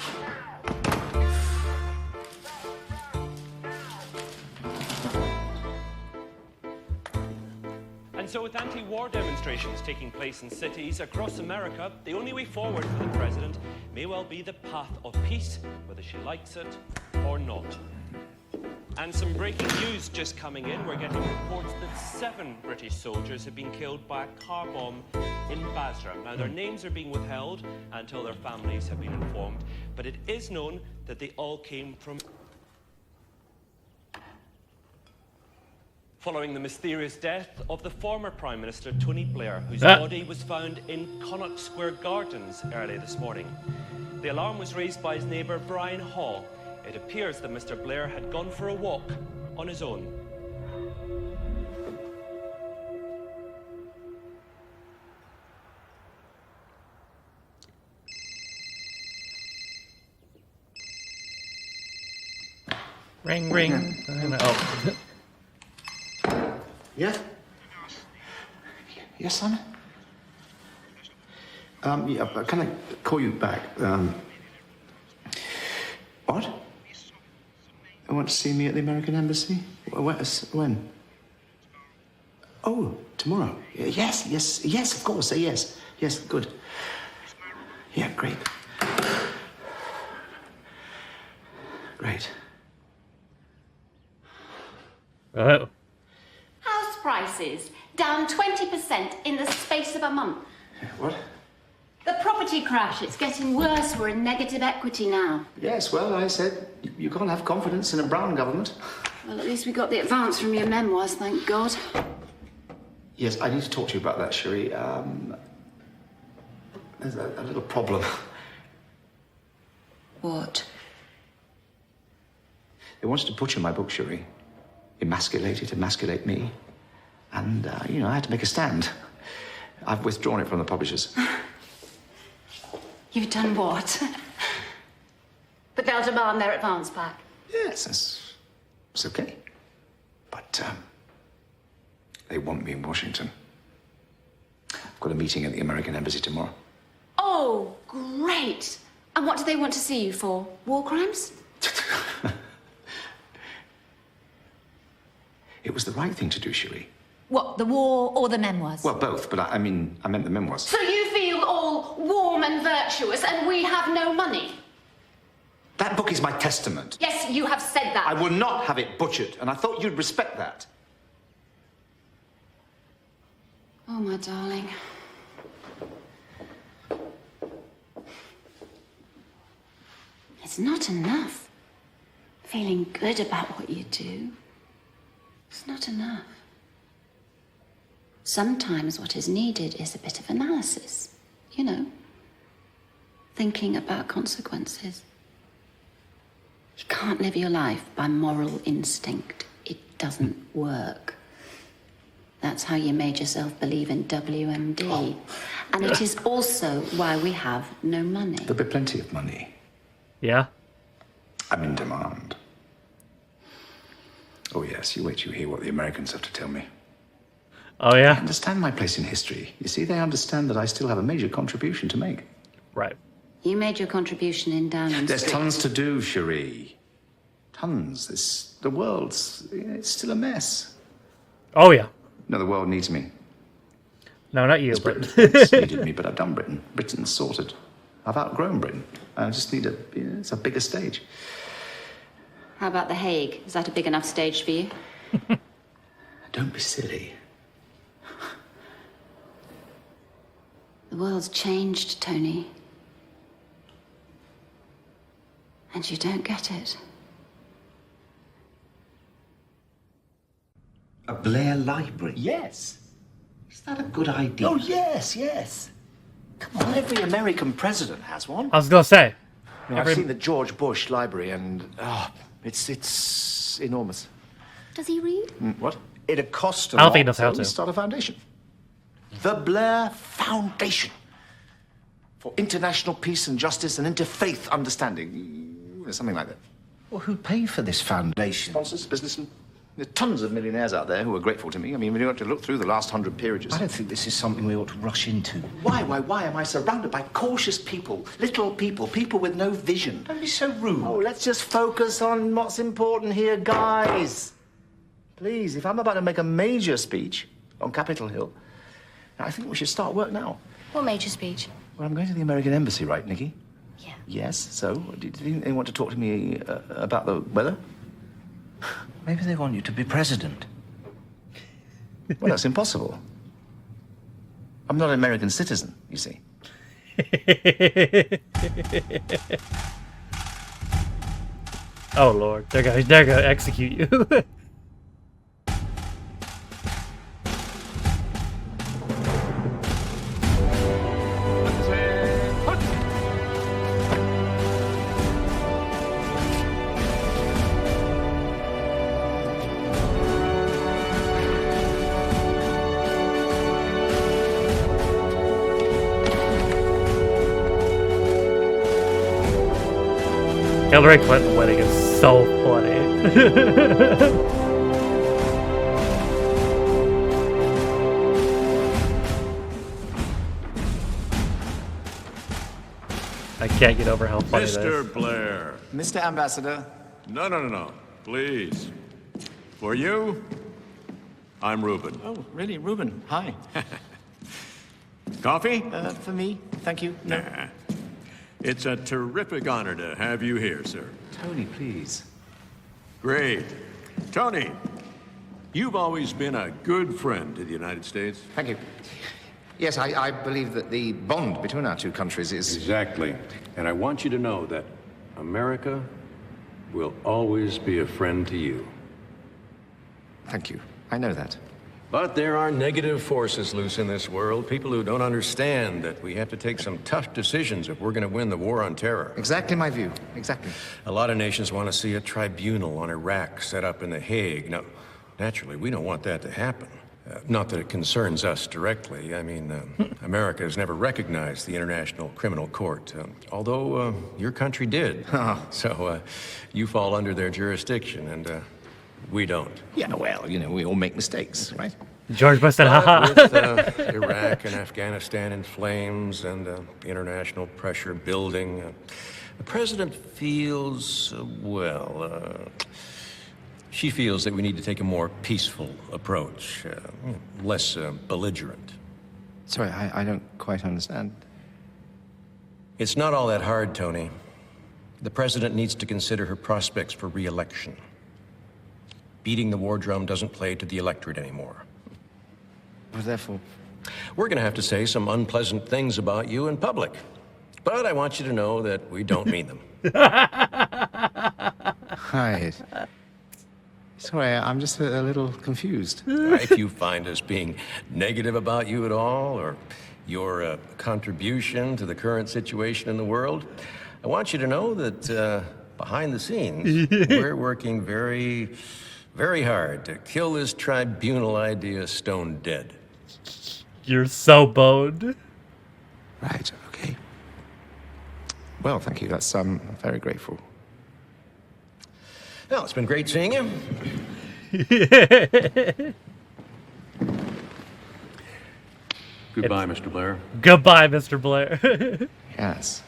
Speaker 16: And so with anti-war demonstrations taking place in cities across America, the only way forward for the president may well be the path of peace, whether she likes it or not. And some breaking news just coming in. We're getting reports that 7 British soldiers have been killed by a car bomb in Basra. Now, their names are being withheld until their families have been informed, but it is known that they all came from following the mysterious death of the former Prime Minister Tony Blair, whose body was found in Connaught Square Gardens early this morning. The alarm was raised by his neighbour Brian Hall. It appears that Mr. Blair had gone for a walk on his own.
Speaker 1: Ring, ring. Oh.
Speaker 5: Yeah? Yes, son? Yeah, but can I call you back? What? You want to see me at the American Embassy? When? Oh, tomorrow. Yes, of course. Yes, good. Yeah, great. Great.
Speaker 1: Oh.
Speaker 9: House prices down 20% in the space of a month.
Speaker 5: What?
Speaker 9: The property crash, it's getting worse. We're in negative equity now.
Speaker 5: Yes, well, I said you can't have confidence in a Brown government.
Speaker 9: Well, at least we got the advance from your memoirs, thank God.
Speaker 5: Yes, I need to talk to you about that, Cherie. There's a little problem.
Speaker 9: What?
Speaker 5: They wanted to butcher my book, Cherie. Emasculate me. And, I had to make a stand. I've withdrawn it from the publishers.
Speaker 9: You've done what? But they'll demand their advance back.
Speaker 5: Yes, it's okay. But, they want me in Washington. I've got a meeting at the American Embassy tomorrow.
Speaker 9: Oh, great. And what do they want to see you for? War crimes?
Speaker 5: It was the right thing to do, Cherie.
Speaker 9: What, the war or the memoirs?
Speaker 5: Well, both, but I meant the memoirs.
Speaker 9: So you feel all warm and virtuous and we have no money?
Speaker 5: That book is my testament.
Speaker 9: Yes, you have said that.
Speaker 5: I will not have it butchered, and I thought you'd respect that.
Speaker 9: Oh, my darling. It's not enough. Feeling good about what you do. It's not enough. Sometimes what is needed is a bit of analysis. Thinking about consequences. You can't live your life by moral instinct. It doesn't work. That's how you made yourself believe in WMD. Oh. And it is also why we have no money.
Speaker 5: There'll be plenty of money.
Speaker 1: Yeah?
Speaker 5: I'm in demand. Oh, yes, you wait till you hear what the Americans have to tell me.
Speaker 1: Oh, yeah?
Speaker 5: They understand my place in history. You see, they understand that I still have a major contribution to make.
Speaker 1: Right.
Speaker 9: You made your contribution in Downing
Speaker 5: There's
Speaker 9: Street.
Speaker 5: tons to do, Cherie. Tons. The world's it's still a mess.
Speaker 1: Oh, yeah.
Speaker 5: No, the world needs me.
Speaker 1: No, not you,
Speaker 5: but...
Speaker 1: but...
Speaker 5: It's needed me, but I've done Britain. Britain's sorted. I've outgrown Britain. I just need it's a bigger stage.
Speaker 9: How about The Hague? Is that a big enough stage for you?
Speaker 5: Don't be silly.
Speaker 9: The world's changed, Tony. And you don't get it.
Speaker 2: A Blair library?
Speaker 5: Yes.
Speaker 2: Is that a good idea?
Speaker 5: Oh, yes. Come on, every American president has one.
Speaker 1: I was going to say.
Speaker 5: I've seen the George Bush library, and it's enormous.
Speaker 9: Does he read?
Speaker 5: What? It'd cost a
Speaker 1: I don't
Speaker 5: lot.
Speaker 1: think he knows how
Speaker 5: So we
Speaker 1: to.
Speaker 5: start a foundation. The Blair Foundation for international peace and justice and interfaith understanding. Something like that.
Speaker 2: Well, who paid for this foundation?
Speaker 5: Sponsors, businessmen. There are tons of millionaires out there who are grateful to me. I mean, we don't have to look through the last 100 peerages.
Speaker 2: I don't think this is something we ought to rush into.
Speaker 5: Why am I surrounded by cautious people, little people with no vision?
Speaker 2: Don't be so rude.
Speaker 5: Oh, let's just focus on what's important here, guys. Please, if I'm about to make a major speech on Capitol Hill, I think we should start work now.
Speaker 9: What major speech?
Speaker 5: Well, I'm going to the American Embassy, right, Nikki?
Speaker 9: Yeah.
Speaker 5: Yes, so do you think they want to talk to me about the weather?
Speaker 2: Maybe they want you to be president.
Speaker 5: Well, that's impossible. I'm not an American citizen, you see.
Speaker 1: Oh, Lord. They're gonna execute you. Hillary Clinton winning is so funny. I can't get over how funny that is.
Speaker 4: Mr. Blair.
Speaker 5: Mr. Ambassador.
Speaker 4: No. Please. For you, I'm Reuben.
Speaker 5: Oh, really? Reuben, hi.
Speaker 4: Coffee?
Speaker 5: For me, thank you. No.
Speaker 4: Nah. It's a terrific honor to have you here, sir.
Speaker 5: Tony, please.
Speaker 4: Great. Tony, you've always been a good friend to the United States.
Speaker 5: Thank you. Yes, I believe that the bond between our two countries is...
Speaker 4: Exactly. And I want you to know that America will always be a friend to you.
Speaker 5: Thank you. I know that.
Speaker 4: But there are negative forces loose in this world, people who don't understand that we have to take some tough decisions if we're going to win the war on terror.
Speaker 5: Exactly my view. Exactly.
Speaker 4: A lot of nations want to see a tribunal on Iraq set up in The Hague. Now, naturally, we don't want that to happen. Not that it concerns us directly. I mean, America has never recognized the International Criminal Court, although your country did. So you fall under their jurisdiction, and we don't.
Speaker 5: Yeah, well, you know, we all make mistakes, right?
Speaker 1: George Bush said, haha.
Speaker 4: With Iraq and Afghanistan in flames and international pressure building, the president feels, she feels that we need to take a more peaceful approach, less belligerent.
Speaker 5: Sorry, I don't quite understand.
Speaker 4: It's not all that hard, Tony. The president needs to consider her prospects for re-election. Beating the war drum doesn't play to the electorate anymore.
Speaker 5: Therefore,
Speaker 4: we're going to have to say some unpleasant things about you in public. But I want you to know that we don't mean them.
Speaker 5: Right. Sorry, I'm just a little confused.
Speaker 4: If you find us being negative about you at all, or your contribution to the current situation in the world, I want you to know that behind the scenes, we're working very, very hard to kill this tribunal idea stone dead.
Speaker 1: You're so boned.
Speaker 5: Right, okay. Well, thank you. That's, I'm very grateful.
Speaker 4: Well, it's been great seeing you. Goodbye, Mr. Blair.
Speaker 1: Goodbye, Mr. Blair.
Speaker 5: Yes.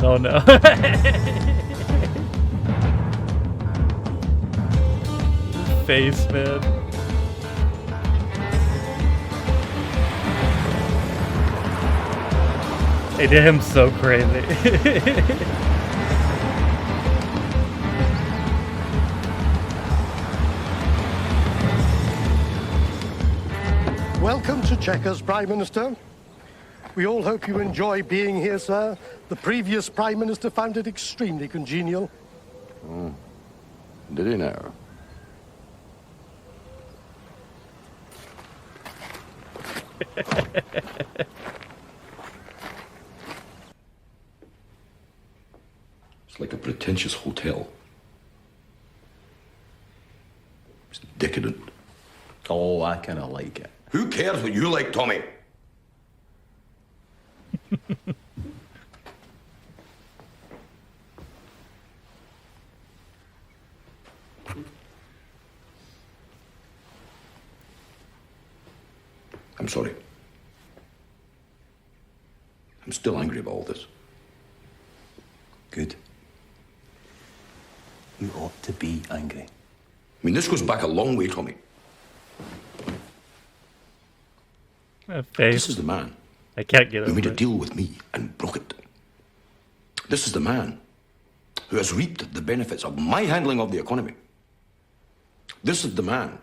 Speaker 1: Oh no. Face, man. They did him so crazy.
Speaker 22: Welcome to Chequers, Prime Minister. We all hope you enjoy being here, sir. The previous Prime Minister found it extremely congenial.
Speaker 13: Did he now? It's like a pretentious hotel. It's decadent.
Speaker 12: Oh, I kind of like it.
Speaker 13: Who cares what you like, Tommy? I'm sorry. I'm still angry about all this.
Speaker 12: Good. You ought to be angry.
Speaker 13: I mean, this goes back a long way, Tommy. This is the man
Speaker 1: I can't get
Speaker 13: who made a
Speaker 1: it.
Speaker 13: deal with me and broke it. This is the man who has reaped the benefits of my handling of the economy. This is the man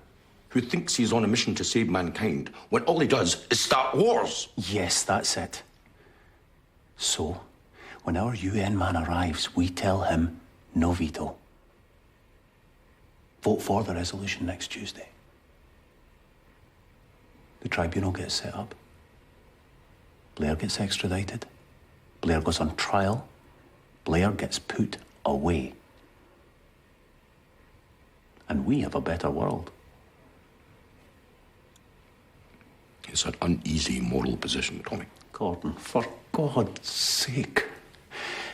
Speaker 13: who thinks he's on a mission to save mankind when all he does is start wars.
Speaker 12: Yes, that's it. So, when our UN man arrives, we tell him no veto. Vote for the resolution next Tuesday. The tribunal gets set up. Blair gets extradited. Blair goes on trial. Blair gets put away. And we have a better world.
Speaker 13: It's an uneasy moral position, Tommy.
Speaker 12: Gordon, for God's sake.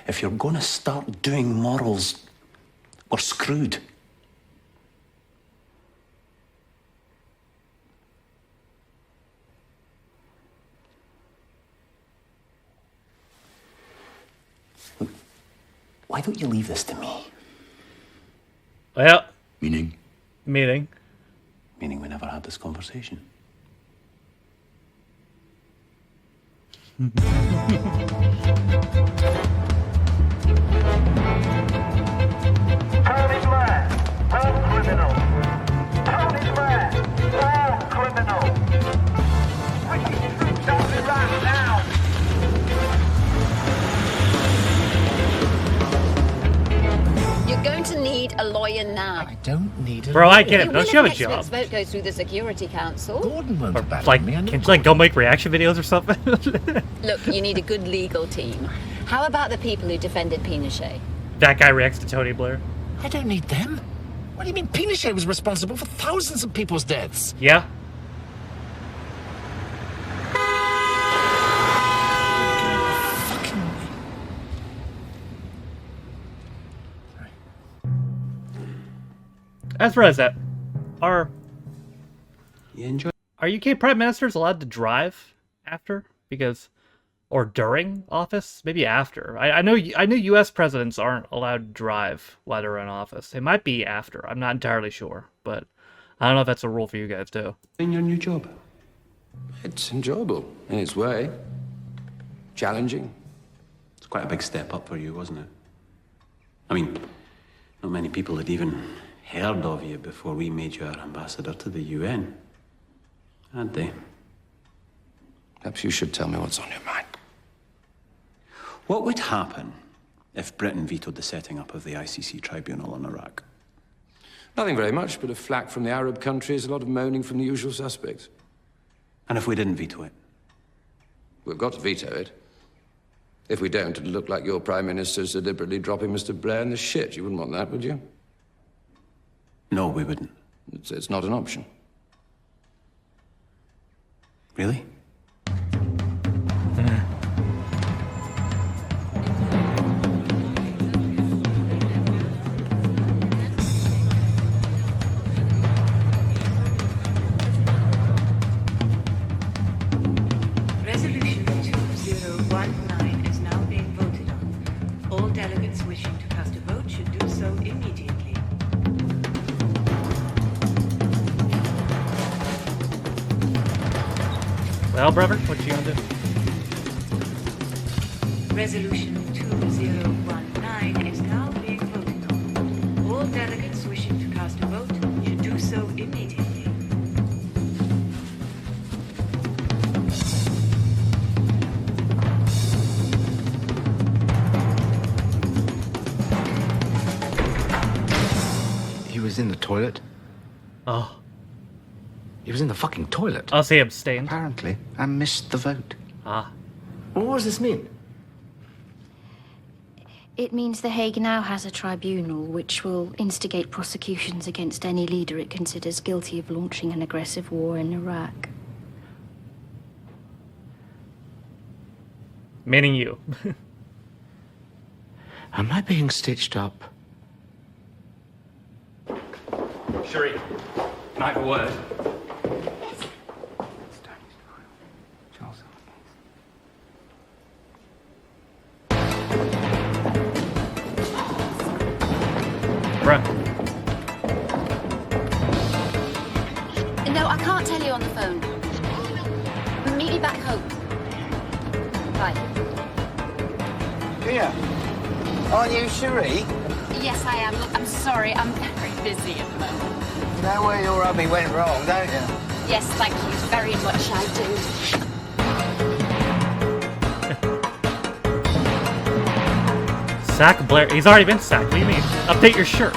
Speaker 12: If you're going to start doing morals, we're screwed. Look, why don't you leave this to me?
Speaker 1: Well.
Speaker 12: Meaning?
Speaker 1: Meaning
Speaker 12: we never had this conversation.
Speaker 11: Tony Blair, war criminal. Tony Blair, war criminal. British troops out of Iraq now.
Speaker 3: You're going to need a lawyer now.
Speaker 5: I don't need a
Speaker 1: Bro,
Speaker 5: lawyer.
Speaker 1: I get it. Don't you have a
Speaker 3: Next
Speaker 1: job?
Speaker 3: week's vote goes through the Security Council.
Speaker 5: Gordon won't abandon
Speaker 1: Like,
Speaker 5: me.
Speaker 1: can't you like go make reaction videos or something?
Speaker 3: Look, you need a good legal team. How about the people who defended Pinochet?
Speaker 1: That guy reacts to Tony Blair.
Speaker 5: I don't need them. What do you mean? Pinochet was responsible for thousands of people's deaths.
Speaker 1: Yeah. As for that, are UK prime ministers allowed to drive after? Because, or during office? Maybe after. I know U.S. presidents aren't allowed to drive while they're in office. It might be after. I'm not entirely sure, but I don't know if that's a rule for you guys too.
Speaker 13: In your new job, it's enjoyable in its way. Challenging.
Speaker 12: It's quite a big step up for you, wasn't it? I mean, not many people had even heard of you before we made you our ambassador to the UN. Had they?
Speaker 13: Perhaps you should tell me what's on your mind.
Speaker 12: What would happen if Britain vetoed the setting up of the ICC tribunal on Iraq?
Speaker 13: Nothing very much, but a flack from the Arab countries, a lot of moaning from the usual suspects.
Speaker 12: And if we didn't veto it?
Speaker 13: We've got to veto it. If we don't, it'll look like your Prime Minister's deliberately dropping Mr. Blair in the shit. You wouldn't want that, would you?
Speaker 12: No, we wouldn't.
Speaker 13: It's not an option.
Speaker 12: Really?
Speaker 6: Resolution 2019 is now being voted on. All delegates wishing to cast a vote should do so immediately.
Speaker 1: Well, brother, what you gonna do?
Speaker 6: Resolution 2019 is now being voted on. All delegates wishing to cast a vote should do so immediately.
Speaker 5: He was in the toilet.
Speaker 1: Oh.
Speaker 5: He was in the fucking toilet.
Speaker 1: I'll say abstained.
Speaker 5: Apparently, I missed the vote.
Speaker 1: Ah.
Speaker 5: Well, what does this mean?
Speaker 15: It means The Hague now has a tribunal which will instigate prosecutions against any leader it considers guilty of launching an aggressive war in Iraq.
Speaker 1: Meaning you.
Speaker 5: Am I being stitched up?
Speaker 10: Sherry, can I have a word?
Speaker 9: No, I can't tell you on the phone. Meet me back home. Bye.
Speaker 2: Here. Aren't you Cherie?
Speaker 9: Yes, I am. Look, I'm sorry. I'm very busy at the moment.
Speaker 2: You know where your hubby went wrong, don't you?
Speaker 9: Yes, thank you very much. I do.
Speaker 1: Sack Blair. He's already been sacked. What do you mean? Update your shirt.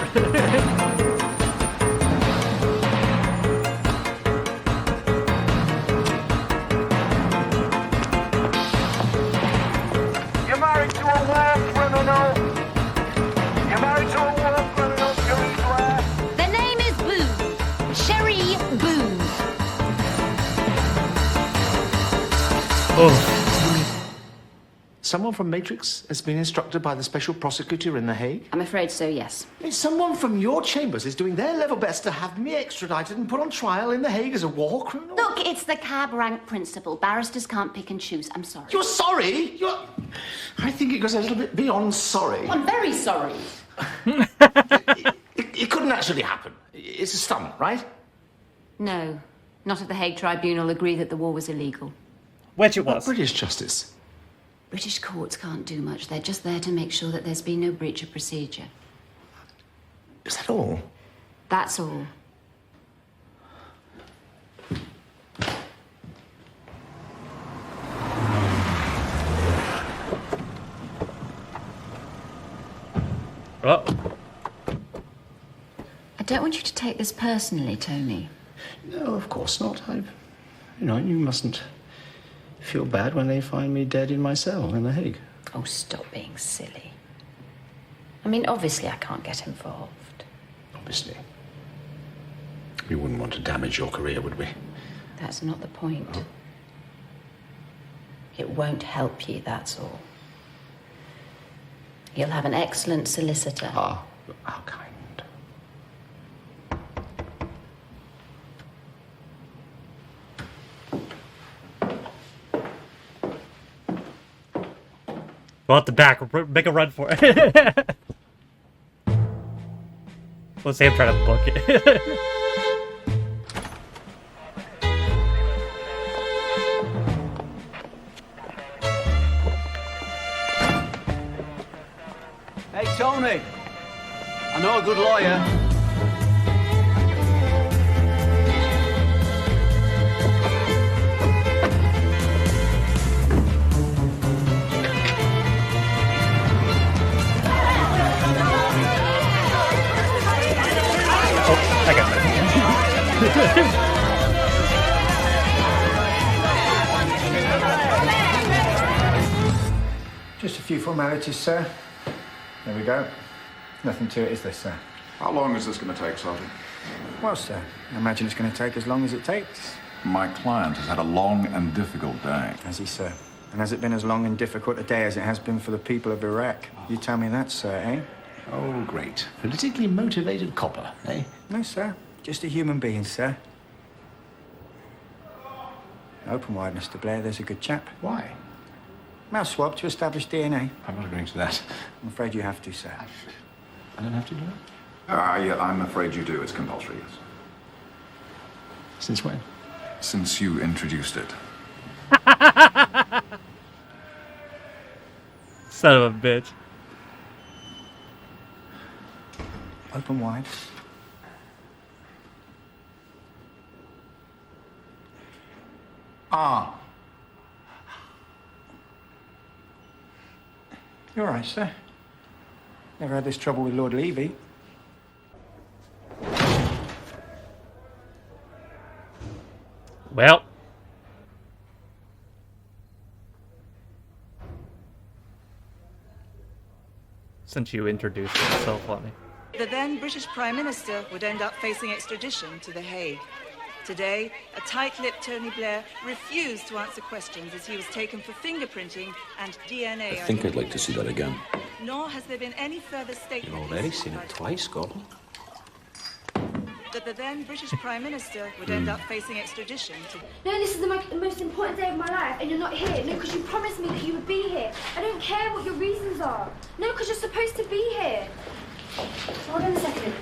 Speaker 11: You're married to a war criminal. You're married to a war criminal, Cherie Blair.
Speaker 9: The name is Boone. Sherry Boone.
Speaker 5: Someone from Matrix has been instructed by the special prosecutor in The Hague?
Speaker 3: I'm afraid so, yes.
Speaker 5: Someone from your chambers is doing their level best to have me extradited and put on trial in The Hague as a war criminal?
Speaker 9: Look, it's the cab rank principle. Barristers can't pick and choose. I'm sorry.
Speaker 5: You're sorry? I think it goes a little bit beyond sorry.
Speaker 9: I'm very sorry.
Speaker 5: It couldn't actually happen. It's a stunt, right?
Speaker 3: No, not if the Hague Tribunal agree that the war was illegal.
Speaker 1: Which it was.
Speaker 5: British justice.
Speaker 3: British courts can't do much. They're just there to make sure that there's been no breach of procedure.
Speaker 5: Is that all?
Speaker 3: That's all.
Speaker 1: Oh.
Speaker 3: I don't want you to take this personally, Tony.
Speaker 5: No, of course not. You mustn't feel bad when they find me dead in my cell in The Hague.
Speaker 3: Oh, stop being silly. I mean, obviously I can't get involved.
Speaker 5: Obviously. We wouldn't want to damage your career, would we?
Speaker 3: That's not the point. It won't help you, that's all. You'll have an excellent solicitor.
Speaker 5: How kind.
Speaker 1: Go out the back, make a run for it. Let's say I'm trying to book it.
Speaker 7: Hey, Tony. I know a good lawyer.
Speaker 1: I got that.
Speaker 8: Just a few formalities, sir. There we go. Nothing to it, is there, sir?
Speaker 23: How long is this going to take, Sergeant?
Speaker 8: Well, sir, I imagine it's going to take as long as it takes.
Speaker 23: My client has had a long and difficult day.
Speaker 8: Has he, sir? And has it been as long and difficult a day as it has been for the people of Iraq? You tell me that, sir, eh?
Speaker 5: Oh, great. Politically motivated copper, eh?
Speaker 8: No, sir. Just a human being, sir. Open wide, Mr. Blair. There's a good chap.
Speaker 5: Why?
Speaker 8: Mouse swab to establish DNA.
Speaker 5: I'm not agreeing to that.
Speaker 8: I'm afraid you have to, sir.
Speaker 5: I don't have to do it?
Speaker 23: Yeah, I'm afraid you do. It's compulsory, yes.
Speaker 5: Since when?
Speaker 23: Since you introduced it.
Speaker 1: Son of a bitch.
Speaker 8: Open wide.
Speaker 5: Ah.
Speaker 8: You're all right, sir. Never had this trouble with Lord Levy.
Speaker 1: Well. Since you introduced it, it's so funny.
Speaker 24: The then British Prime Minister would end up facing extradition to The Hague. Today, a tight-lipped Tony Blair refused to answer questions as he was taken for fingerprinting and DNA.
Speaker 13: I think I'd like to see that again.
Speaker 24: Nor has there been any further statement.
Speaker 13: You've already seen it twice, Gordon.
Speaker 24: That the then British Prime Minister would end up facing extradition to...
Speaker 15: No, this is the most important day of my life, and you're not here. No, because you promised me that you would be here. I don't care what your reasons are. No, because you're supposed to be here. Hold on a second.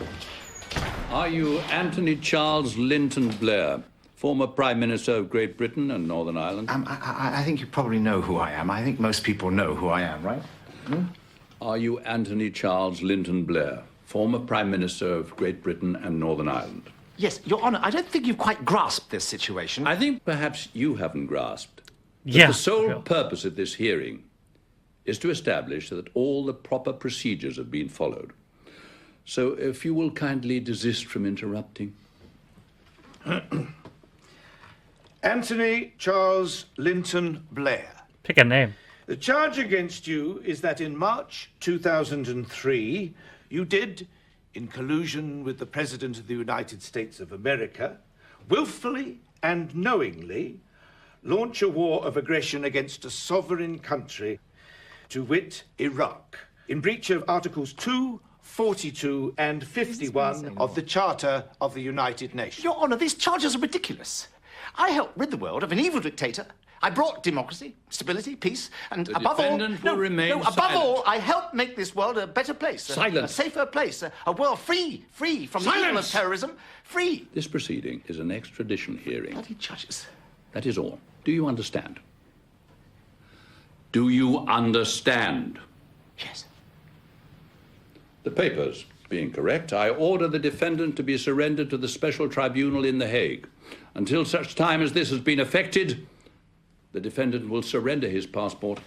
Speaker 25: Are you Anthony Charles Linton Blair, former Prime Minister of Great Britain and Northern Ireland?
Speaker 5: I think you probably know who I am. I think most people know who I am, right? Hmm?
Speaker 25: Are you Anthony Charles Linton Blair, former Prime Minister of Great Britain and Northern Ireland?
Speaker 5: Yes, Your Honour, I don't think you've quite grasped this situation.
Speaker 25: I think perhaps you haven't grasped that
Speaker 1: Yeah.
Speaker 25: the sole purpose of this hearing is to establish that all the proper procedures have been followed. So if you will kindly desist from interrupting.
Speaker 26: Anthony Charles Linton Blair.
Speaker 1: Pick a name.
Speaker 26: The charge against you is that in March 2003, you did, in collusion with the President of the United States of America, willfully and knowingly launch a war of aggression against a sovereign country to wit, Iraq, in breach of Articles 2, 42 and 51 of the Charter of the United Nations.
Speaker 2: Your Honor, these charges are ridiculous. I helped rid the world of an evil dictator. I brought democracy, stability, peace, and
Speaker 25: The
Speaker 2: above all...
Speaker 25: defendant will remain
Speaker 2: above
Speaker 25: silent.
Speaker 2: all, I helped make this world a better place.
Speaker 25: Silence.
Speaker 2: A safer place. A world free from the evil of
Speaker 25: Silence.
Speaker 2: terrorism. Free.
Speaker 25: This proceeding is an extradition hearing.
Speaker 2: Bloody judges.
Speaker 25: That is all. Do you understand? Do you understand?
Speaker 2: Yes.
Speaker 25: The papers being correct, I order the defendant to be surrendered to the special tribunal in The Hague. Until such time as this has been effected, the defendant will surrender his passport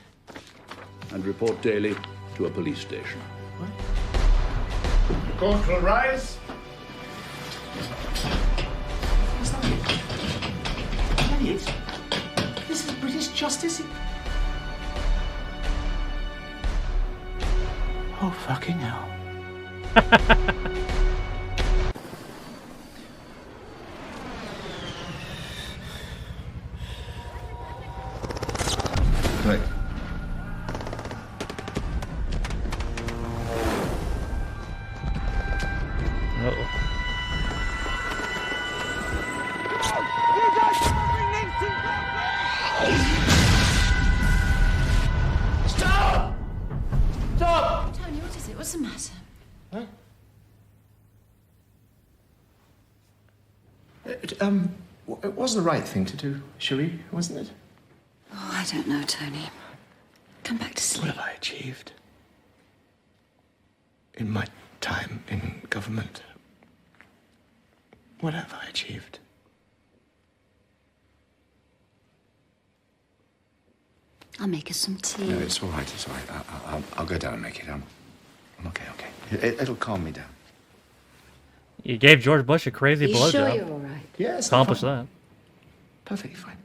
Speaker 25: and report daily to a police station.
Speaker 26: The court will rise.
Speaker 2: Idiots. This is British justice. Oh, fucking hell.
Speaker 5: Right.
Speaker 1: Uh-oh.
Speaker 2: Stop! Stop!
Speaker 3: Tony, what is it? What's the matter?
Speaker 2: Huh?
Speaker 5: It was the right thing to do, Cherie, wasn't it?
Speaker 3: Oh, I don't know, Tony. Come back to sleep.
Speaker 5: What have I achieved? In my time in government, what have I achieved?
Speaker 3: I'll make us some tea.
Speaker 5: No, it's all right, it's all right. I'll go down and make it. I'm okay, okay. It'll calm me down.
Speaker 1: You gave George Bush a crazy
Speaker 3: You
Speaker 1: blowjob.
Speaker 3: sure you're all right?
Speaker 5: Yes.
Speaker 1: Accomplished that.
Speaker 5: Perfectly fine.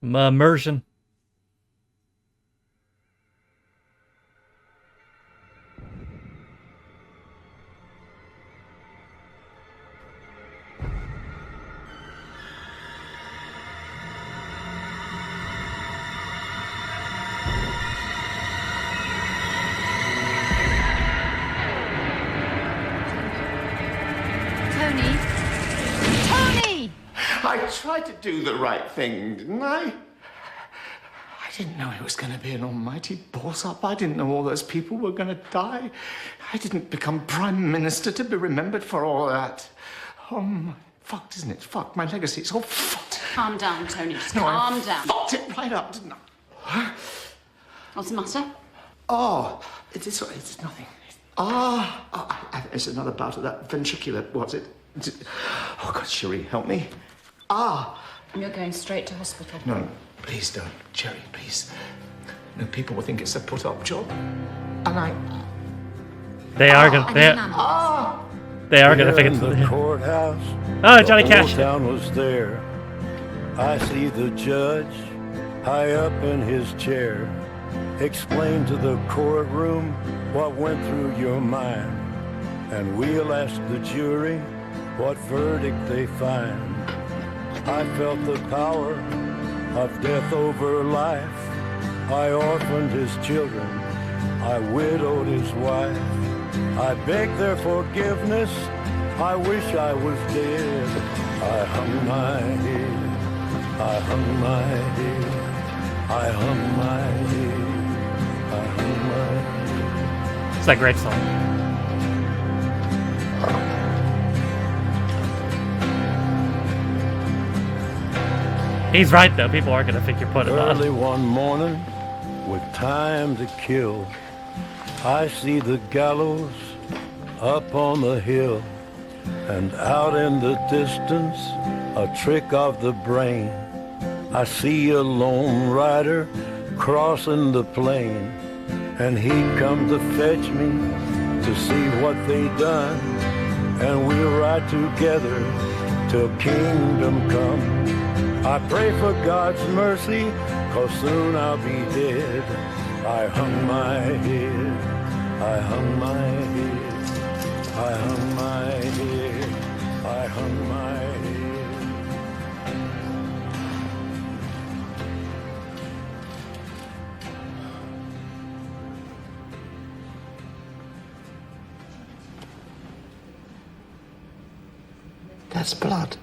Speaker 1: Immersion.
Speaker 9: Tony! Tony!
Speaker 2: I tried to do the right thing, didn't I? I didn't know it was going to be an almighty balls-up. I didn't know all those people were going to die. I didn't become Prime Minister to be remembered for all that. Oh, my... Fucked, isn't it? Fucked. My legacy, it's all fucked.
Speaker 9: Calm down, Tony. Just
Speaker 2: No,
Speaker 9: calm
Speaker 2: I
Speaker 9: down.
Speaker 2: fucked it right up, didn't I?
Speaker 9: What's the matter?
Speaker 2: Oh, it's nothing. It's another bout of that ventricular, what's it? Oh, God, Cherie, help me.
Speaker 9: You're going straight to hospital.
Speaker 2: No, please don't. Cherie, please. No, people will think it's a put-up job. And
Speaker 1: They are gonna. They are gonna think it's
Speaker 14: the courthouse.
Speaker 1: Oh, Johnny Cash.
Speaker 14: The whole town was there. I see the judge high up in his chair. Explain to the courtroom what went through your mind, and we'll ask the jury what verdict they find. I felt the power of death over life. I orphaned his children. I widowed his wife. I begged their forgiveness. I wish I was dead. I hung my head. I hung my head. I hung my head. I hung my head.
Speaker 1: It's that great song. He's right though. People are gonna think you're putting it on.
Speaker 14: Early one morning, with time to kill, I see the gallows up on the hill, and out in the distance, a trick of the brain. I see a lone rider crossing the plain, and he come to fetch me to see what they done, and we'll ride together till kingdom come. I pray for God's mercy, 'cause soon I'll be dead. I hung my head, I hung my head, I hung my head, I hung my head.
Speaker 5: That's blood.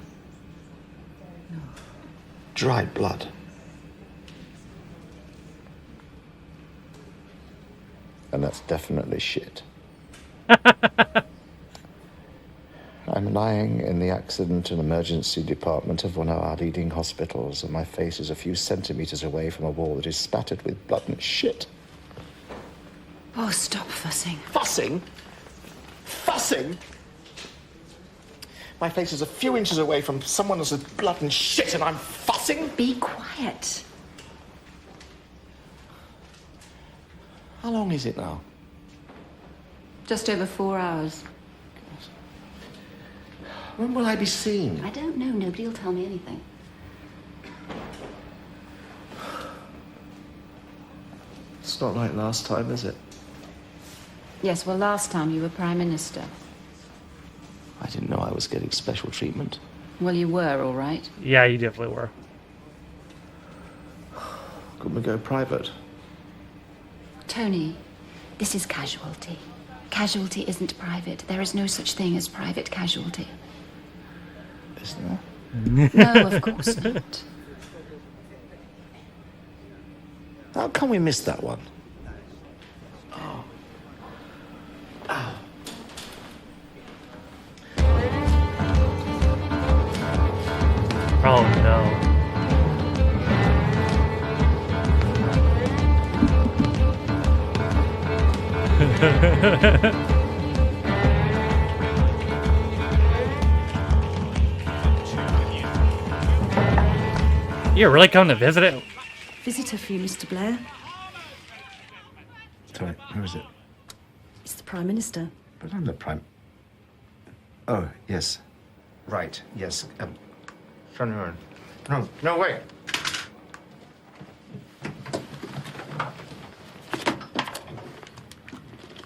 Speaker 5: Dried blood. And that's definitely shit. I'm lying in the accident and emergency department of one of our leading hospitals, and my face is a few centimeters away from a wall that is spattered with blood and shit.
Speaker 3: Oh, stop fussing.
Speaker 5: Fussing? Fussing? My face is a few inches away from someone else's blood and shit, and I'm fussing?
Speaker 3: Be quiet.
Speaker 5: How long is it now?
Speaker 3: Just over 4 hours.
Speaker 5: When will I be seen?
Speaker 3: I don't know. Nobody will tell me anything.
Speaker 5: It's not like last time, is it?
Speaker 3: Yes, well, last time you were Prime Minister.
Speaker 5: I didn't know I was getting special treatment.
Speaker 3: Well, you were, all right.
Speaker 1: Yeah, you definitely were.
Speaker 5: Couldn't we go private?
Speaker 3: Tony, this is casualty. Casualty isn't private. There is no such thing as private casualty.
Speaker 5: Isn't there?
Speaker 3: No, of course not.
Speaker 5: How come we missed that one? Oh. Oh.
Speaker 1: Oh no. You're really coming to visit it?
Speaker 16: Visitor for you, Mr. Blair.
Speaker 5: Sorry, who is it?
Speaker 16: It's the Prime Minister.
Speaker 5: But I'm the Prime... Oh, yes. Right, yes. No, wait.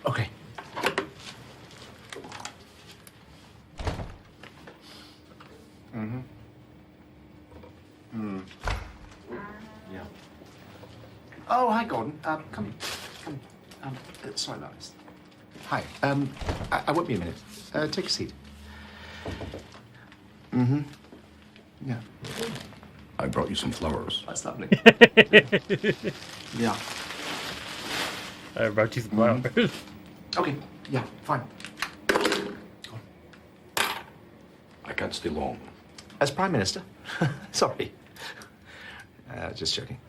Speaker 5: Okay. Mm-hmm. Yeah. Oh, hi, Gordon. Come. Sorry, Lois. Hi. I won't be a minute. Take a seat. Mm-hmm. Yeah.
Speaker 13: I brought you some flowers.
Speaker 5: That's lovely.
Speaker 13: Yeah.
Speaker 1: I brought you some flowers.
Speaker 5: Okay. Yeah, fine.
Speaker 13: I can't stay long.
Speaker 5: As Prime Minister? Sorry. Just joking.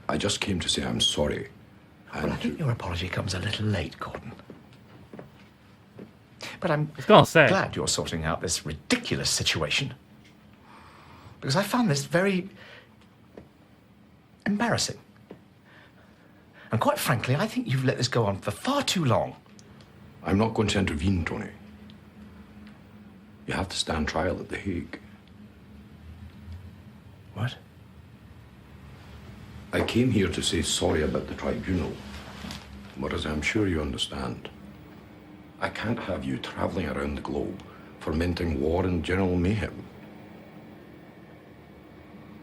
Speaker 13: I just came to say I'm sorry.
Speaker 5: Well, I think your apology comes a little late, Gordon. But I'm glad you're sorting out this ridiculous situation. Because I found this very embarrassing. And quite frankly, I think you've let this go on for far too long.
Speaker 13: I'm not going to intervene, Tony. You have to stand trial at The Hague.
Speaker 5: What?
Speaker 13: I came here to say sorry about the tribunal. But as I'm sure you understand, I can't have you traveling around the globe fomenting war and general mayhem.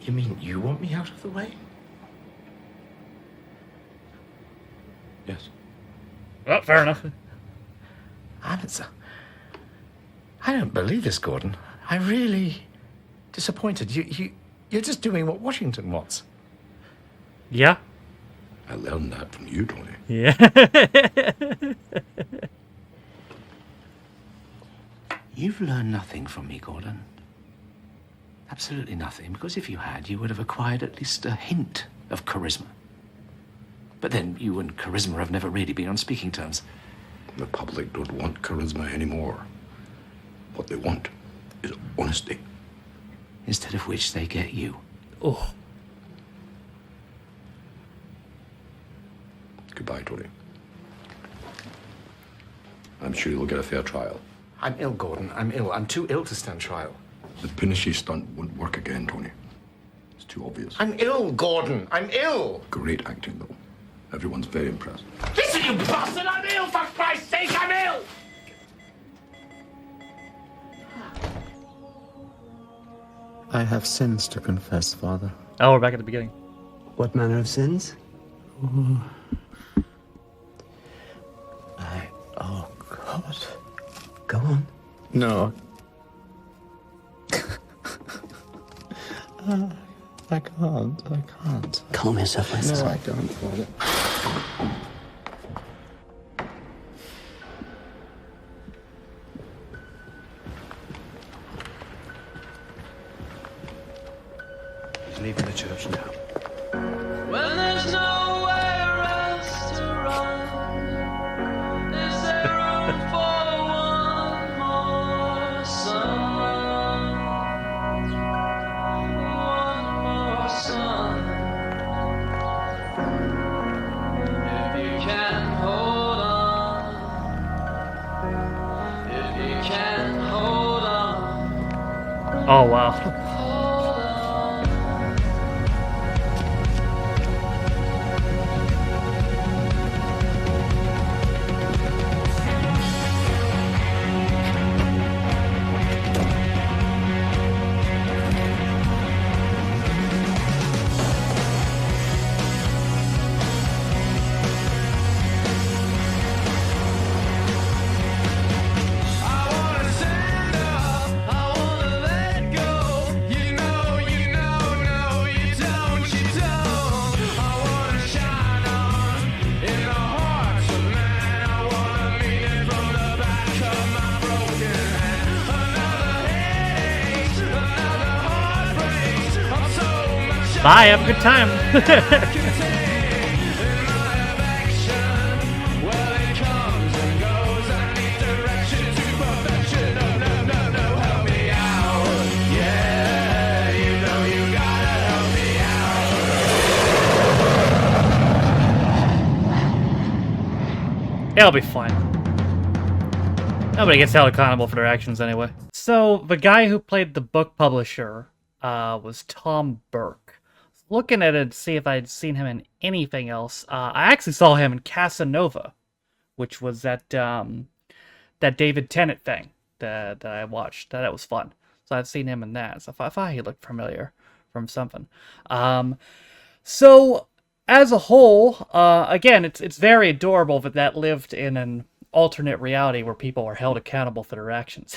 Speaker 5: You mean you want me out of the way?
Speaker 13: Yes.
Speaker 1: Oh, fair enough.
Speaker 5: I don't believe this, Gordon. I'm really disappointed. You're just doing what Washington wants.
Speaker 1: Yeah.
Speaker 13: I learned that from you, Tony.
Speaker 1: Yeah.
Speaker 5: You've learned nothing from me, Gordon. Absolutely nothing, because if you had, you would have acquired at least a hint of charisma. But then you and charisma have never really been on speaking terms.
Speaker 13: The public don't want charisma anymore. What they want is honesty.
Speaker 2: Instead of which they get you.
Speaker 1: Oh.
Speaker 13: Goodbye, Tony. I'm sure you'll get a fair trial.
Speaker 5: I'm ill, Gordon. I'm ill. I'm too ill to stand trial.
Speaker 13: The Pinochet stunt won't work again, Tony. It's too obvious.
Speaker 5: I'm ill, Gordon. I'm ill.
Speaker 13: Great acting, though. Everyone's very impressed.
Speaker 11: Listen, you bastard! I'm ill, for Christ's sake, I'm ill!
Speaker 5: I have sins to confess, Father.
Speaker 1: Oh, we're back at the beginning.
Speaker 2: What manner of sins? Oh, God. Go on.
Speaker 5: No. I can't.
Speaker 2: Calm yourself, my son.
Speaker 5: No, I don't, Father.
Speaker 2: He's leaving the church now.
Speaker 11: When there's nowhere else to run, is there room for one more son? One more son. If you can hold on, if you can hold on.
Speaker 1: Oh, wow. Bye, have a good time. It'll be fine. Nobody gets held accountable for their actions anyway. So, the guy who played the book publisher was Tom Burke. Looking at it to see if I'd seen him in anything else. I actually saw him in Casanova, which was that David Tennant thing that I watched. That was fun. So I've seen him in that. So I thought he looked familiar from something. So as a whole, again, it's very adorable that lived in an alternate reality where people are held accountable for their actions.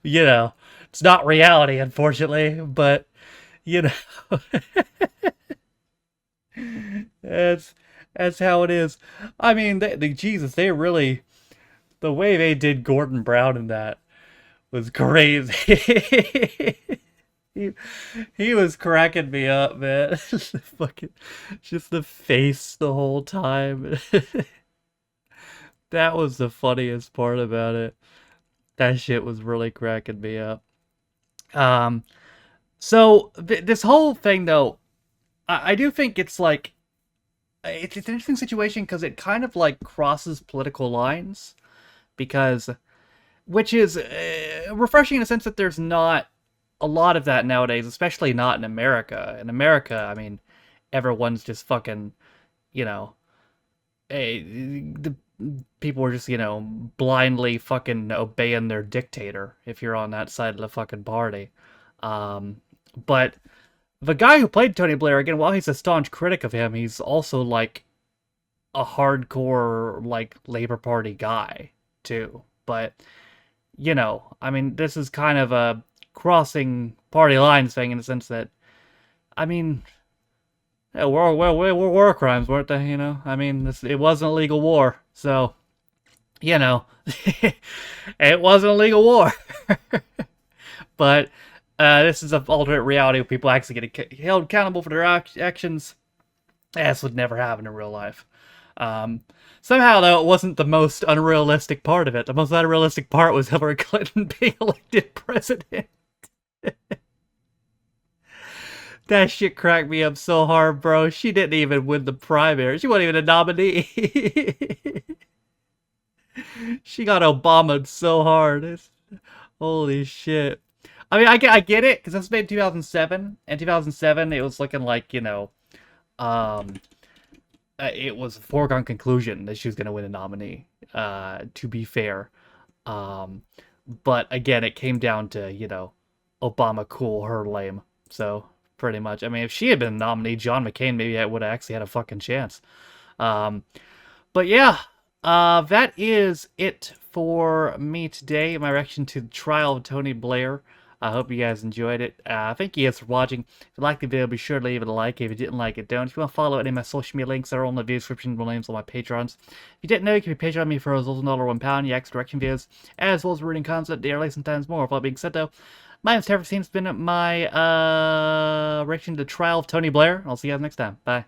Speaker 1: You know, it's not reality, unfortunately, but you know, that's how it is. I mean, Jesus, they really, the way they did Gordon Brown in that was crazy. he was cracking me up, man. Fucking, just the face the whole time. That was the funniest part about it. That shit was really cracking me up. So, this whole thing, though, I do think it's like, it's an interesting situation because it kind of like crosses political lines, which is refreshing in the sense that there's not a lot of that nowadays, especially not in America. In America, I mean, everyone's just fucking, you know, the people are just, you know, blindly fucking obeying their dictator if you're on that side of the fucking party. But the guy who played Tony Blair, again, while he's a staunch critic of him, he's also, like, a hardcore, like, Labor Party guy, too. But, you know, I mean, this is kind of a crossing party lines thing in the sense that, I mean, yeah, war crimes, weren't they, you know? I mean, it wasn't a legal war, so, you know, it wasn't a legal war. But this is an alternate reality where people actually get held accountable for their actions. This would never happen in real life. Somehow, though, it wasn't the most unrealistic part of it. The most unrealistic part was Hillary Clinton being elected president. That shit cracked me up so hard, bro. She didn't even win the primary. She wasn't even a nominee. She got Obama so hard. Holy shit. I mean, I get it, because this was made in 2007. In 2007, it was looking like, you know, it was a foregone conclusion that she was going to win a nominee, to be fair. But again, it came down to, you know, Obama cool, her lame. So, pretty much. I mean, if she had been a nominee, John McCain maybe would have actually had a fucking chance. But yeah, that is it for me today. My reaction to the trial of Tony Blair. I hope you guys enjoyed it. Thank you guys for watching. If you liked the video, be sure to leave it a like. If you didn't like it, don't. If you want to follow any of my social media links that are on the video description, the names on my Patrons. If you didn't know, you can be Patreon me for as little as £1, you extra direction videos, as well as reading content daily, sometimes more. With all being said, though, my name is Terry. It's been my reaction to the trial of Tony Blair. I'll see you guys next time. Bye.